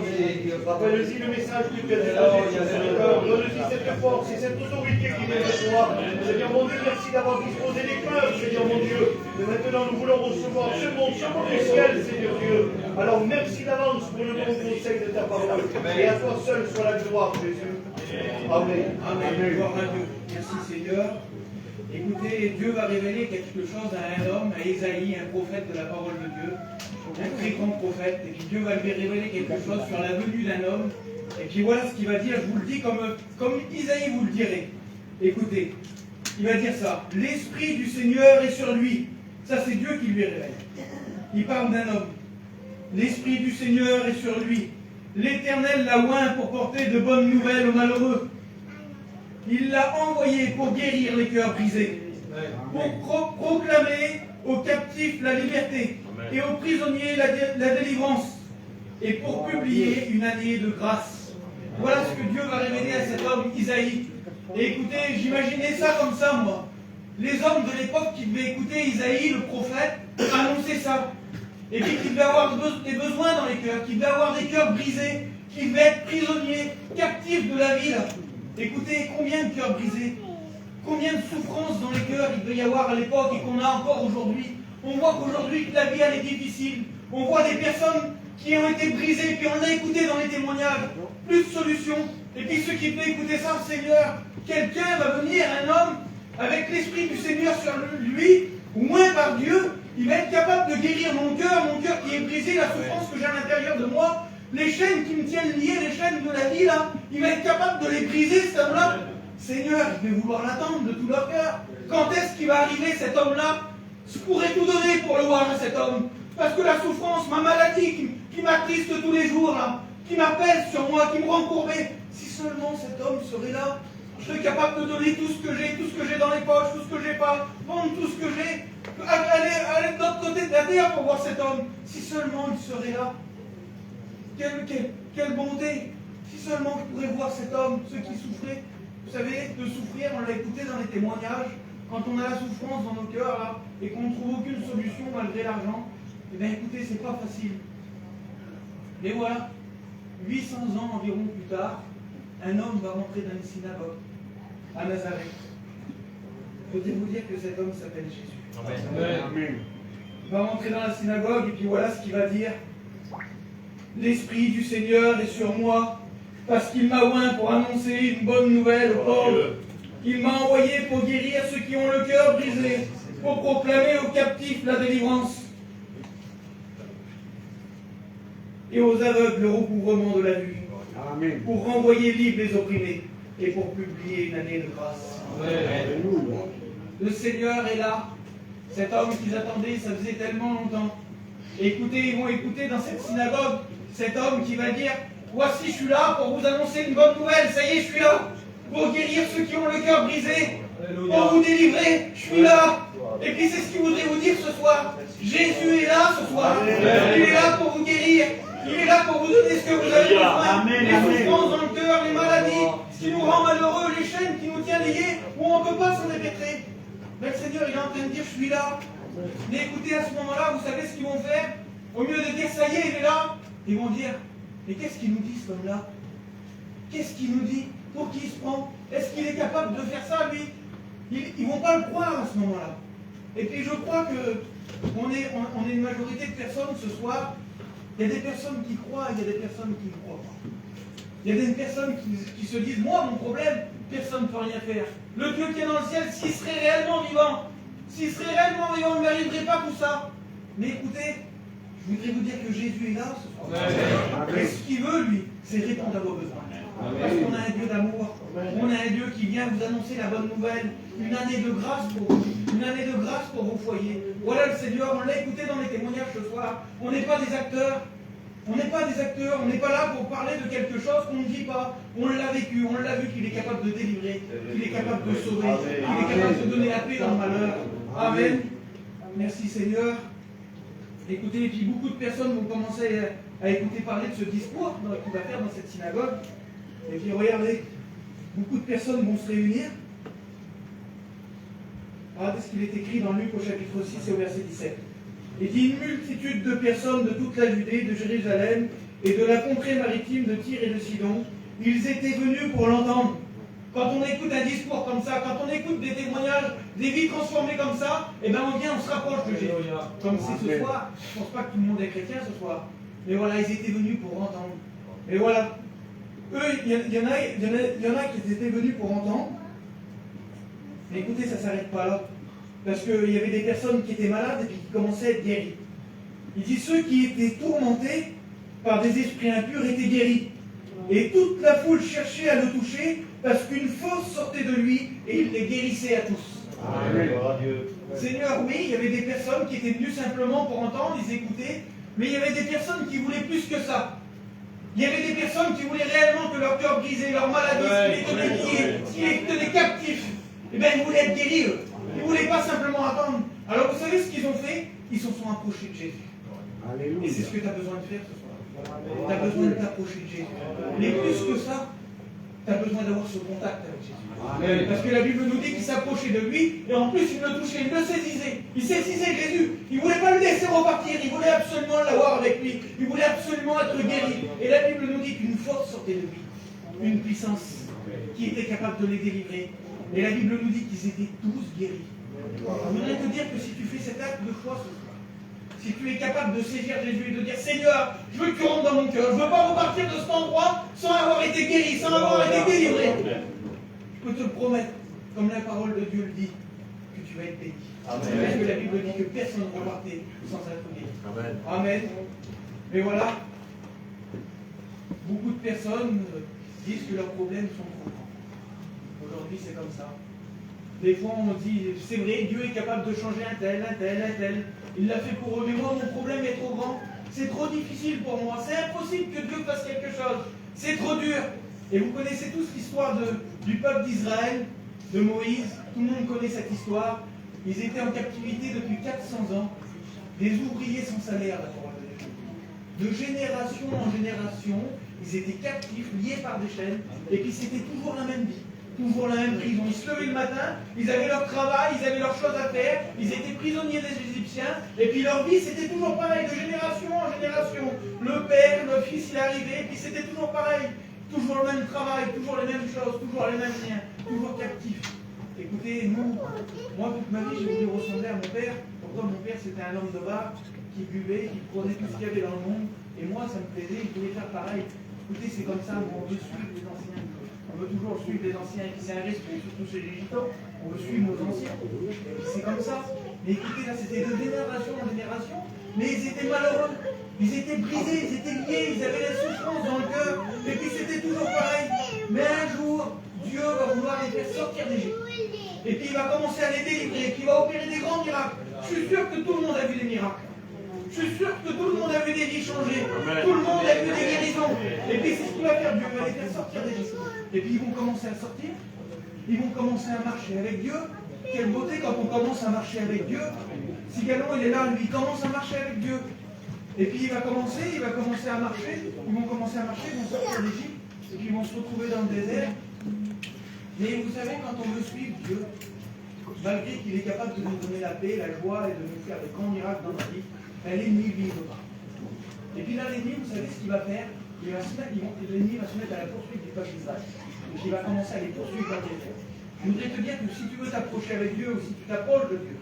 Rappelle-y le message que tu as déposé sur le cœur. Donne-y cette force et cette autorité qui vient de toi. Seigneur mon Dieu, merci d'avoir disposé les cœurs, Seigneur mon Dieu. Mais maintenant, nous voulons recevoir ce bon du ciel, Seigneur Dieu. Alors, merci d'avance pour le bon conseil de ta parole. Et à toi seul soit la gloire, Jésus. Amen. Amen. Gloire à Dieu. Merci Seigneur. Écoutez, Dieu va révéler quelque chose à un homme, à Ésaïe, un prophète de la parole de Dieu, un très grand prophète. Et puis Dieu va lui révéler quelque chose sur la venue d'un homme. Et puis voilà ce qu'il va dire, je vous le dis comme Isaïe vous le dirait. Écoutez, il va dire ça. L'Esprit du Seigneur est sur lui. Ça c'est Dieu qui lui révèle. Il parle d'un homme. L'Esprit du Seigneur est sur lui. L'Éternel l'a oint pour porter de bonnes nouvelles aux malheureux. Il l'a envoyé pour guérir les cœurs brisés, pour proclamer aux captifs la liberté et aux prisonniers la délivrance, et pour publier une année de grâce. Voilà ce que Dieu va révéler à cet homme Isaïe. Et écoutez, j'imaginais ça comme ça, moi. Les hommes de l'époque qui devaient écouter Isaïe, le prophète, annoncer ça. Et puis qui devaient avoir des besoins dans les cœurs, qui devaient avoir des cœurs brisés, qui devaient être prisonniers, captifs de la vie. Là. Écoutez, combien de cœurs brisés, combien de souffrances dans les cœurs il devait y avoir à l'époque et qu'on a encore aujourd'hui. On voit qu'aujourd'hui que la vie elle est difficile. On voit des personnes qui ont été brisées, puis on l'a écouté dans les témoignages. Plus de solutions. Et puis ceux qui devaient écouter ça, Seigneur, quelqu'un va venir, un homme, avec l'Esprit du Seigneur sur lui, oint par Dieu, il va être capable de guérir mon cœur qui est brisé, la souffrance que j'ai à l'intérieur de moi, les chaînes qui me tiennent liées, les chaînes de la vie, là, il va être capable de les briser, cet homme-là. Seigneur, je vais vouloir l'attendre de tout leur cœur. Quand est-ce qu'il va arriver, cet homme-là? Je pourrais tout donner pour le voir, cet homme. Parce que la souffrance, ma maladie qui m'attriste tous les jours, là, qui m'appelle sur moi, qui me rend courbé, si seulement cet homme serait là, je serais capable de donner tout ce que j'ai dans les poches, tout ce que j'ai pas, vendre tout ce que j'ai, aller de l'autre côté de la terre pour voir cet homme. Si seulement il serait là. Quelle bonté. Si seulement je pourrais voir cet homme, ceux qui souffraient. Vous savez, de souffrir, on l'a écouté dans les témoignages, quand on a la souffrance dans nos cœurs, là, et qu'on ne trouve aucune solution malgré l'argent, eh bien écoutez, c'est pas facile. Mais voilà, 800 ans environ plus tard, un homme va rentrer dans une synagogue à Nazareth. je voudrais vous dire que cet homme s'appelle Jésus. Amen. Il va rentrer dans la synagogue et puis voilà ce qu'il va dire. L'Esprit du Seigneur est sur moi, parce qu'il m'a oint pour annoncer une bonne nouvelle aux pauvres. Il m'a envoyé pour guérir ceux qui ont le cœur brisé, pour proclamer aux captifs la délivrance et aux aveugles le recouvrement de la vue, pour renvoyer libres les opprimés et pour publier une année de grâce. Le Seigneur est là. Cet homme qu'ils attendaient, ça faisait tellement longtemps. Et écoutez, ils vont écouter dans cette synagogue cet homme qui va dire: voici, je suis là pour vous annoncer une bonne nouvelle. Ça y est, je suis là pour guérir ceux qui ont le cœur brisé, pour vous délivrer. Je suis là. Et puis c'est ce qu'il voudrait vous dire ce soir. Jésus est là ce soir. Il est là pour vous guérir. Il est là pour vous donner ce que vous avez besoin. Les souffrances dans le cœur, les maladies, ce qui nous rend malheureux, les chaînes qui nous tiennent liés, où on ne peut pas s'en dépêtrer. Mais le Seigneur, il est en train de dire: je suis là. Mais écoutez, à ce moment-là, vous savez ce qu'ils vont faire? Au lieu de dire: ça y est, il est là, ils vont dire: mais qu'est-ce qu'il nous dit, ce homme-là? Qu'est-ce qu'il nous dit? Pour qui il se prend? Est-ce qu'il est capable de faire ça, lui? Ils ne vont pas le croire à ce moment-là. Et puis je crois qu'on est une majorité de personnes ce soir. Il y a des personnes qui croient, il y a des personnes qui ne croient pas. Il y a des personnes qui se disent: moi, mon problème, personne ne peut rien faire. Le Dieu qui est dans le ciel, s'il serait réellement vivant, il ne m'arriverait pas tout ça. Mais écoutez, je voudrais vous dire que Jésus est là ce soir. Et ce qu'il veut, lui, c'est répondre à vos besoins. Parce qu'on a un Dieu d'amour. On a un Dieu qui vient vous annoncer la bonne nouvelle. Une année de grâce pour vous. Une année de grâce pour vos foyers. Voilà le Seigneur, on l'a écouté dans les témoignages ce soir. On n'est pas des acteurs. On n'est pas des acteurs. On n'est pas là pour parler de quelque chose qu'on ne vit pas. On l'a vécu. On l'a vu qu'il est capable de délivrer. Qu'il est capable de sauver. Qu'il est capable de donner la paix dans le malheur. Amen. Merci Seigneur. Écoutez, et puis beaucoup de personnes vont commencer à écouter parler de ce discours qu'il va faire dans cette synagogue. Et puis regardez, beaucoup de personnes vont se réunir. Regardez ce qu'il est écrit dans Luc au chapitre 6 et au verset 17. Il dit: une multitude de personnes de toute la Judée, de Jérusalem et de la contrée maritime de Tyr et de Sidon, ils étaient venus pour l'entendre. Quand on écoute un discours comme ça, quand on écoute des témoignages, des vies transformées comme ça, eh bien on vient, on se rapproche de Jésus. Comme c'est ce soir, je ne pense pas que tout le monde est chrétien ce soir. Mais voilà, ils étaient venus pour entendre. Et voilà. Eux, il y en a qui étaient venus pour entendre. Mais écoutez, ça ne s'arrête pas là. Parce qu'il y avait des personnes qui étaient malades et puis qui commençaient à être guéries. Il dit: ceux qui étaient tourmentés par des esprits impurs étaient guéris. Et toute la foule cherchait à le toucher, parce qu'une force sortait de lui et il les guérissait à tous. Amen. Seigneur, oui, il y avait des personnes qui étaient venues simplement pour entendre, ils écoutaient, mais il y avait des personnes qui voulaient plus que ça. Il y avait des personnes qui voulaient réellement que leur cœur brisé, leur maladie, ce qui les tenait captifs, eh bien, ils voulaient être guéris, eux. Ils ne voulaient pas simplement attendre. Alors, vous savez ce qu'ils ont fait? Ils se sont approchés de Jésus. Alléluia. Et c'est ce que tu as besoin de faire ce soir. Tu as besoin de t'approcher de Jésus. Mais plus que ça, tu as besoin d'avoir ce contact avec Jésus. Amen. Parce que la Bible nous dit qu'il s'approchait de lui, et en plus il le touchait, il le saisissait. Il saisissait Jésus. Il ne voulait pas le laisser repartir, il voulait absolument l'avoir avec lui. Il voulait absolument être guéri. Et la Bible nous dit qu'une force sortait de lui. Une puissance qui était capable de les délivrer. Et la Bible nous dit qu'ils étaient tous guéris. Je voudrais te dire que si tu fais cet acte de foi ce soir, si tu es capable de saisir Jésus et de dire: Seigneur, je veux que tu rentres dans mon cœur, je ne veux pas repartir de cet endroit sans avoir été guéri, sans avoir été délivré. Je peux te promettre, comme la parole de Dieu le dit, que tu vas être béni. Parce que la Bible dit que personne ne repartait sans être guéri. Amen. Amen. Mais voilà, beaucoup de personnes disent que leurs problèmes sont trop grands. Aujourd'hui, c'est comme ça. Des fois, on dit: c'est vrai, Dieu est capable de changer un tel. Il l'a fait pour eux, mais moi, mon problème est trop grand. C'est trop difficile pour moi. C'est impossible que Dieu fasse quelque chose. C'est trop dur. Et vous connaissez tous l'histoire du peuple d'Israël, de Moïse. Tout le monde connaît cette histoire. Ils étaient en captivité depuis 400 ans. Des ouvriers sans salaire, la parole de Dieu. De génération en génération, ils étaient captifs, liés par des chaînes. Et puis c'était toujours la même vie. Toujours la même prison. Ils se levaient le matin, ils avaient leur travail, ils avaient leurs choses à faire, ils étaient prisonniers des Égyptiens, et puis leur vie c'était toujours pareil, de génération en génération. Le père, le fils, il est arrivé, et puis c'était toujours pareil. Toujours le même travail, toujours les mêmes choses, toujours les mêmes liens, toujours captifs. Écoutez, moi toute ma vie, j'ai voulu ressembler à mon père. Pourtant, mon père, c'était un homme de bar qui buvait, qui prenait tout ce qu'il y avait dans le monde. Et moi, ça me plaisait, je voulais faire pareil. Écoutez, c'est comme ça, on veut suivre les anciens. On veut toujours suivre les anciens. Et puis c'est un respect, surtout chez les gitans. On veut suivre nos anciens. Et puis c'est comme ça. Mais écoutez, là, c'était de génération en génération. Mais ils étaient malheureux. Ils étaient brisés, ils étaient liés, ils avaient la souffrance dans le cœur. Et puis c'était toujours pareil. Mais un jour, Dieu va vouloir les faire sortir d'Égypte. Et puis il va commencer à les délivrer, et puis il va opérer des grands miracles. Je suis sûr que tout le monde a vu des miracles. Je suis sûr que tout le monde a vu des vies changer. Tout le monde a vu des guérisons. Et puis c'est ce qu'il va faire, Dieu va les faire sortir d'Égypte. Et puis ils vont commencer à sortir. Ils vont commencer à marcher avec Dieu. Quelle beauté quand on commence à marcher avec Dieu. Si Galon il est là, lui il commence à marcher avec Dieu. Et puis il va commencer à marcher. Ils vont commencer à marcher, ils vont sortir d'Égypte. Et puis ils vont se retrouver dans le désert. Mais vous savez, quand on veut suivre Dieu, malgré qu'il est capable de nous donner la paix, la joie et de nous faire des grands miracles dans notre vie, l'ennemi lui ne veut pas. Et puis là, l'ennemi, vous savez ce qu'il va faire? L'ennemi va se mettre à la poursuite du peuple d'Israël. Et il va commencer à les poursuivre dans le désert. Je voudrais te dire que si tu veux t'approcher avec Dieu ou si tu t'approches de Dieu,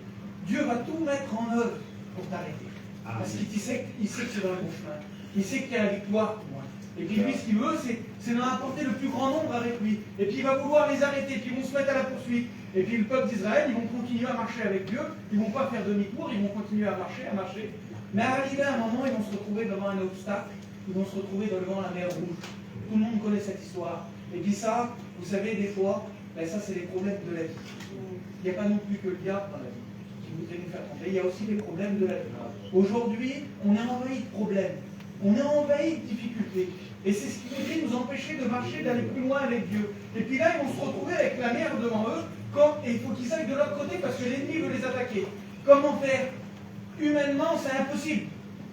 Dieu va tout mettre en œuvre pour t'arrêter. Parce qu'il sait que c'est dans le bon chemin. Il sait qu'il y a la victoire pour moi. Et puis lui, ce qu'il veut, c'est d'en apporter le plus grand nombre avec lui. Et puis il va vouloir les arrêter, puis ils vont se mettre à la poursuite. Et puis le peuple d'Israël, ils vont continuer à marcher avec Dieu, ils ne vont pas faire demi-tour, ils vont continuer à marcher. Mais arrivé à un moment, ils vont se retrouver devant un obstacle, ils vont se retrouver devant la mer Rouge. Tout le monde connaît cette histoire. Et puis ça, vous savez, des fois, ben ça c'est les problèmes de la vie. Il n'y a pas non plus que le diable dans la vie qui voudrait nous faire tromper, il y a aussi les problèmes de la vie. Aujourd'hui, on est envahi de problèmes. On est envahi de difficultés. Et c'est ce qui voudrait nous empêcher de marcher, d'aller plus loin avec Dieu. Et puis là, ils vont se retrouver avec la mer devant eux, et il faut qu'ils aillent de l'autre côté parce que l'ennemi veut les attaquer. Comment faire? Humainement, c'est impossible.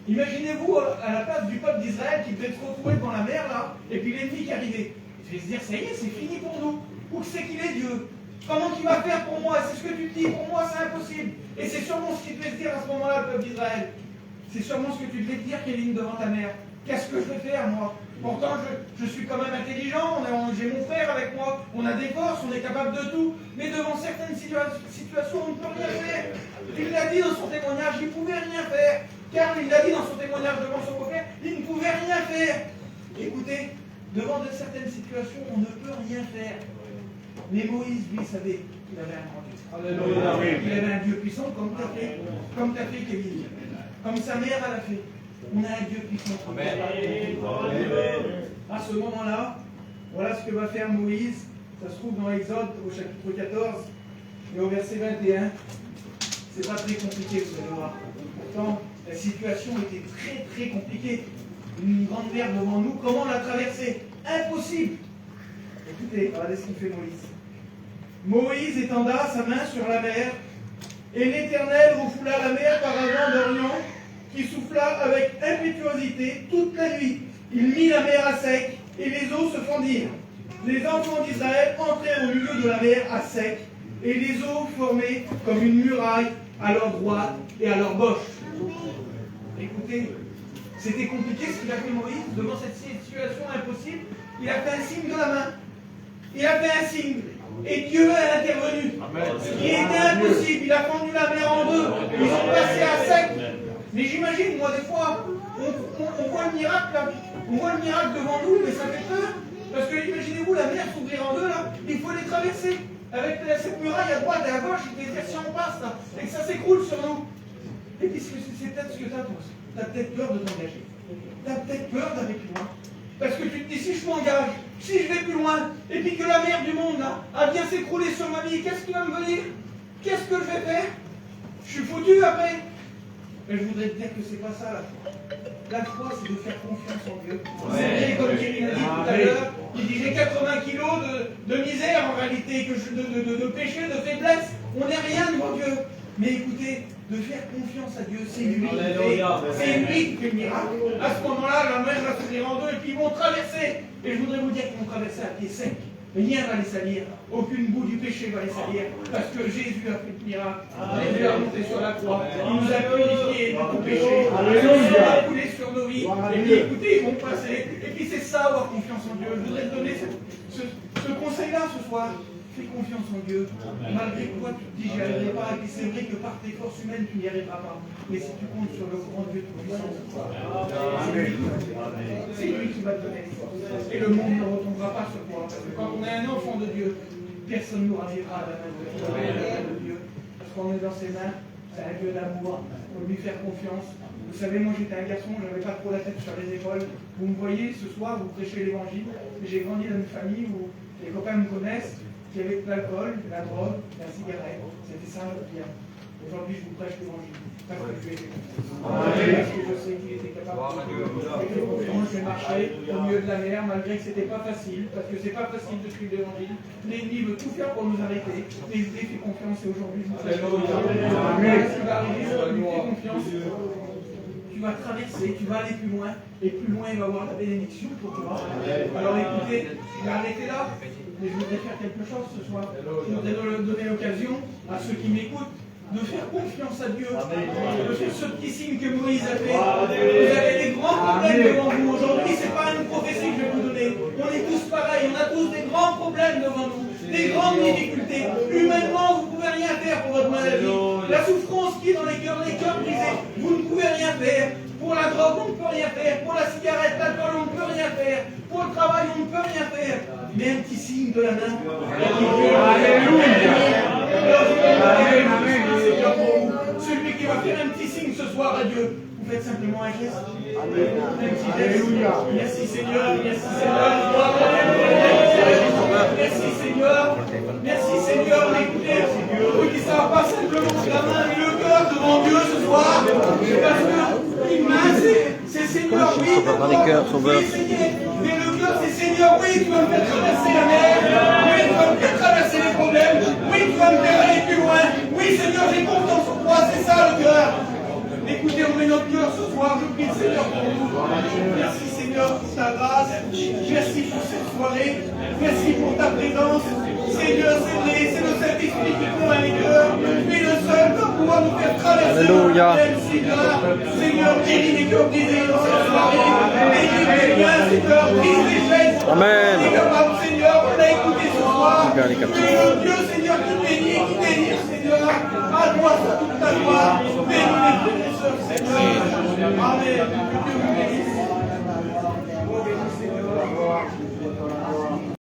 Imaginez-vous à la place du peuple d'Israël qui devait se retrouver devant la mer, là, et puis l'ennemi qui arrivait. Il devait se dire, ça y est, c'est fini pour nous. Où c'est qu'il est Dieu? Comment qu'il va faire pour moi? C'est ce que tu dis, pour moi c'est impossible. Et c'est sûrement ce qu'il devait se dire à ce moment-là, le peuple d'Israël. C'est sûrement ce que tu devais te dire, Kéline, devant ta mère. Qu'est-ce que je vais faire, moi? Pourtant, je suis quand même intelligent, j'ai mon frère avec moi, on a des forces, on est capable de tout. Mais devant certaines situations, on ne peut rien faire. Il l'a dit dans son témoignage, il ne pouvait rien faire. Car il l'a dit dans son témoignage devant son beau-père, il ne pouvait rien faire. Écoutez, devant de certaines situations, on ne peut rien faire. Mais Moïse, lui, savait qu'il avait un grand Dieu. Il avait un Dieu puissant comme tu as fait, Kevin. Comme sa mère, elle a fait. On a un Dieu puissant. À ce moment-là, voilà ce que va faire Moïse. Ça se trouve dans Exode au chapitre 14 et au verset 21. C'est pas très compliqué, vous allez voir. Pourtant, la situation était très très compliquée. Une grande mer devant nous, comment la traverser? Impossible. Écoutez, regardez ce qu'il fait Moïse. Moïse étenda sa main sur la mer, et l'Éternel refoula la mer par un vent d'Orient qui souffla avec impétuosité toute la nuit. Il mit la mer à sec, et les eaux se fendirent. Les enfants d'Israël entrèrent au milieu de la mer à sec, et les eaux formaient comme une muraille à leur droite et à leur gauche. Écoutez, c'était compliqué ce qu'il a fait Moïse devant cette situation impossible. Il a fait un signe de la main. Il a fait un signe. Et Dieu est intervenu. Ce qui était impossible, il a fendu la mer en deux. Ils sont passés à sec. Mais j'imagine, moi, des fois, on voit le miracle là. On voit le miracle devant nous, mais ça fait peur. Parce que imaginez-vous la mer s'ouvrir en deux là, il faut les traverser. Avec cette muraille à droite et à gauche, il faut dire si on passe là, et que ça s'écroule sur nous. Et puis c'est peut-être ce que tu as, toi. Tu as peut-être peur de t'engager. Tu as peut-être peur d'aller plus loin. Parce que tu te dis, si je m'engage, si je vais plus loin, et puis que la mer du monde, là, elle vient s'écrouler sur ma vie, qu'est-ce qui va me venir? Qu'est-ce que je vais faire? Je suis foutu après. Mais je voudrais te dire que c'est pas ça la foi. La foi, c'est de faire confiance en Dieu. C'est comme Jérémie a dit tout à l'heure, il dit, j'ai 80 kilos de misère en réalité, de péché, de faiblesse. On n'est rien devant Dieu. Mais écoutez, de faire confiance à Dieu, c'est lui qui fait le miracle. À ce moment-là, la mer va s'ouvrir en deux et puis ils vont traverser. Et je voudrais vous dire qu'ils vont traverser à pied sec. Rien ne va les salir. Aucune boue du péché va les salir. Parce que Jésus a fait le miracle. Jésus a monté sur la croix. Il nous a purifiés de tout péché. Il a coulé sur nos vies. Et puis écoutez, ils vont passer. Et puis c'est ça, avoir confiance en Dieu. Je voudrais te donner ce conseil-là ce soir. fais confiance en Dieu. Malgré quoi, tu te dis, j'y arriverai pas. Et puis c'est vrai que par tes forces humaines, tu n'y arriveras pas. Mais si tu comptes sur le grand Dieu tout-puissant, c'est lui qui va te donner les forces. Et le monde ne retombera pas sur toi. Parce que quand on est un enfant de Dieu, personne ne nous ravira à la main de Dieu. Parce qu'on est dans ses mains, c'est un Dieu d'amour. Il faut lui faire confiance. Vous savez, moi j'étais un garçon, je n'avais pas trop la tête sur les épaules. Vous me voyez ce soir, vous prêchez l'évangile. J'ai grandi dans une famille où les copains me connaissent, qui avait de l'alcool, de la drogue, de la cigarette. C'était ça le pire. Aujourd'hui, je vous prêche l'évangile. Parce que je lui ai fait confiance. Parce que je sais qu'il était capable de confiance. Je marchais au milieu de la mer, malgré que c'était pas facile, parce que c'est pas facile de suivre l'évangile. L'ennemi veut tout faire pour nous arrêter. Mais je lui ai fait confiance et aujourd'hui, je vous prêche l'évangile. Ce qui va arriver, je lui ai fait confiance. Tu vas traverser, tu vas aller plus loin, et plus loin il va y avoir la bénédiction pour toi. Alors écoutez, je vais arrêter là, mais je voudrais faire quelque chose ce soir. Je voudrais donner l'occasion à ceux qui m'écoutent de faire confiance à Dieu, de faire ce petit signe que Moïse a fait. Vous avez des grands problèmes devant vous. Aujourd'hui, ce n'est pas une prophétie que je vais vous donner. On est tous pareils, on a tous des grands problèmes devant nous, des grandes difficultés. Humainement, vous ne pouvez rien faire pour votre maladie. La souffrance qui est dans les cœurs brisés, vous ne pouvez rien faire. Pour la drogue, on ne peut rien faire. Pour la cigarette, l'alcool, on ne peut rien faire. Pour le travail, on ne peut rien faire. Mais un petit signe de la main. Celui qui va faire un petit signe ce soir à Dieu, vous faites simplement un geste. Un petit geste. Merci Seigneur, merci Seigneur. Merci Seigneur. Merci Seigneur. Écoutez, oui, ça ne va pas simplement de la main, mais le cœur devant Dieu ce soir. Parce que une main, c'est Seigneur, oui. Mais le cœur, c'est Seigneur, oui, tu vas me faire traverser la mer. Oui, tu vas me faire traverser les problèmes. Oui, tu vas me faire aller plus loin. Oui, Seigneur, j'ai confiance en toi, c'est ça le cœur. Écoutez, on met notre cœur ce soir, je prie le Seigneur pour vous. Merci Seigneur pour ta grâce. Merci pour cette soirée. Merci pour ta présence. Seigneur, c'est vrai, c'est le Saint-Esprit qui convainc les cœurs. Mais le seul va pouvoir nous faire traverser le problème, Seigneur. Seigneur, guéris les cœurs brisés dans cette soirée. Guéris les liens, Seigneur, brise les chaînes. Amen. On est capable, Seigneur, on a écouté ce soir. Tu es le Dieu, Seigneur, qui bénit, qui délivre, Seigneur. À toi, toute ta gloire. Bénis les frères et sœurs, Seigneur. Amen. Que Dieu vous bénisse. Oh, bénis, Seigneur.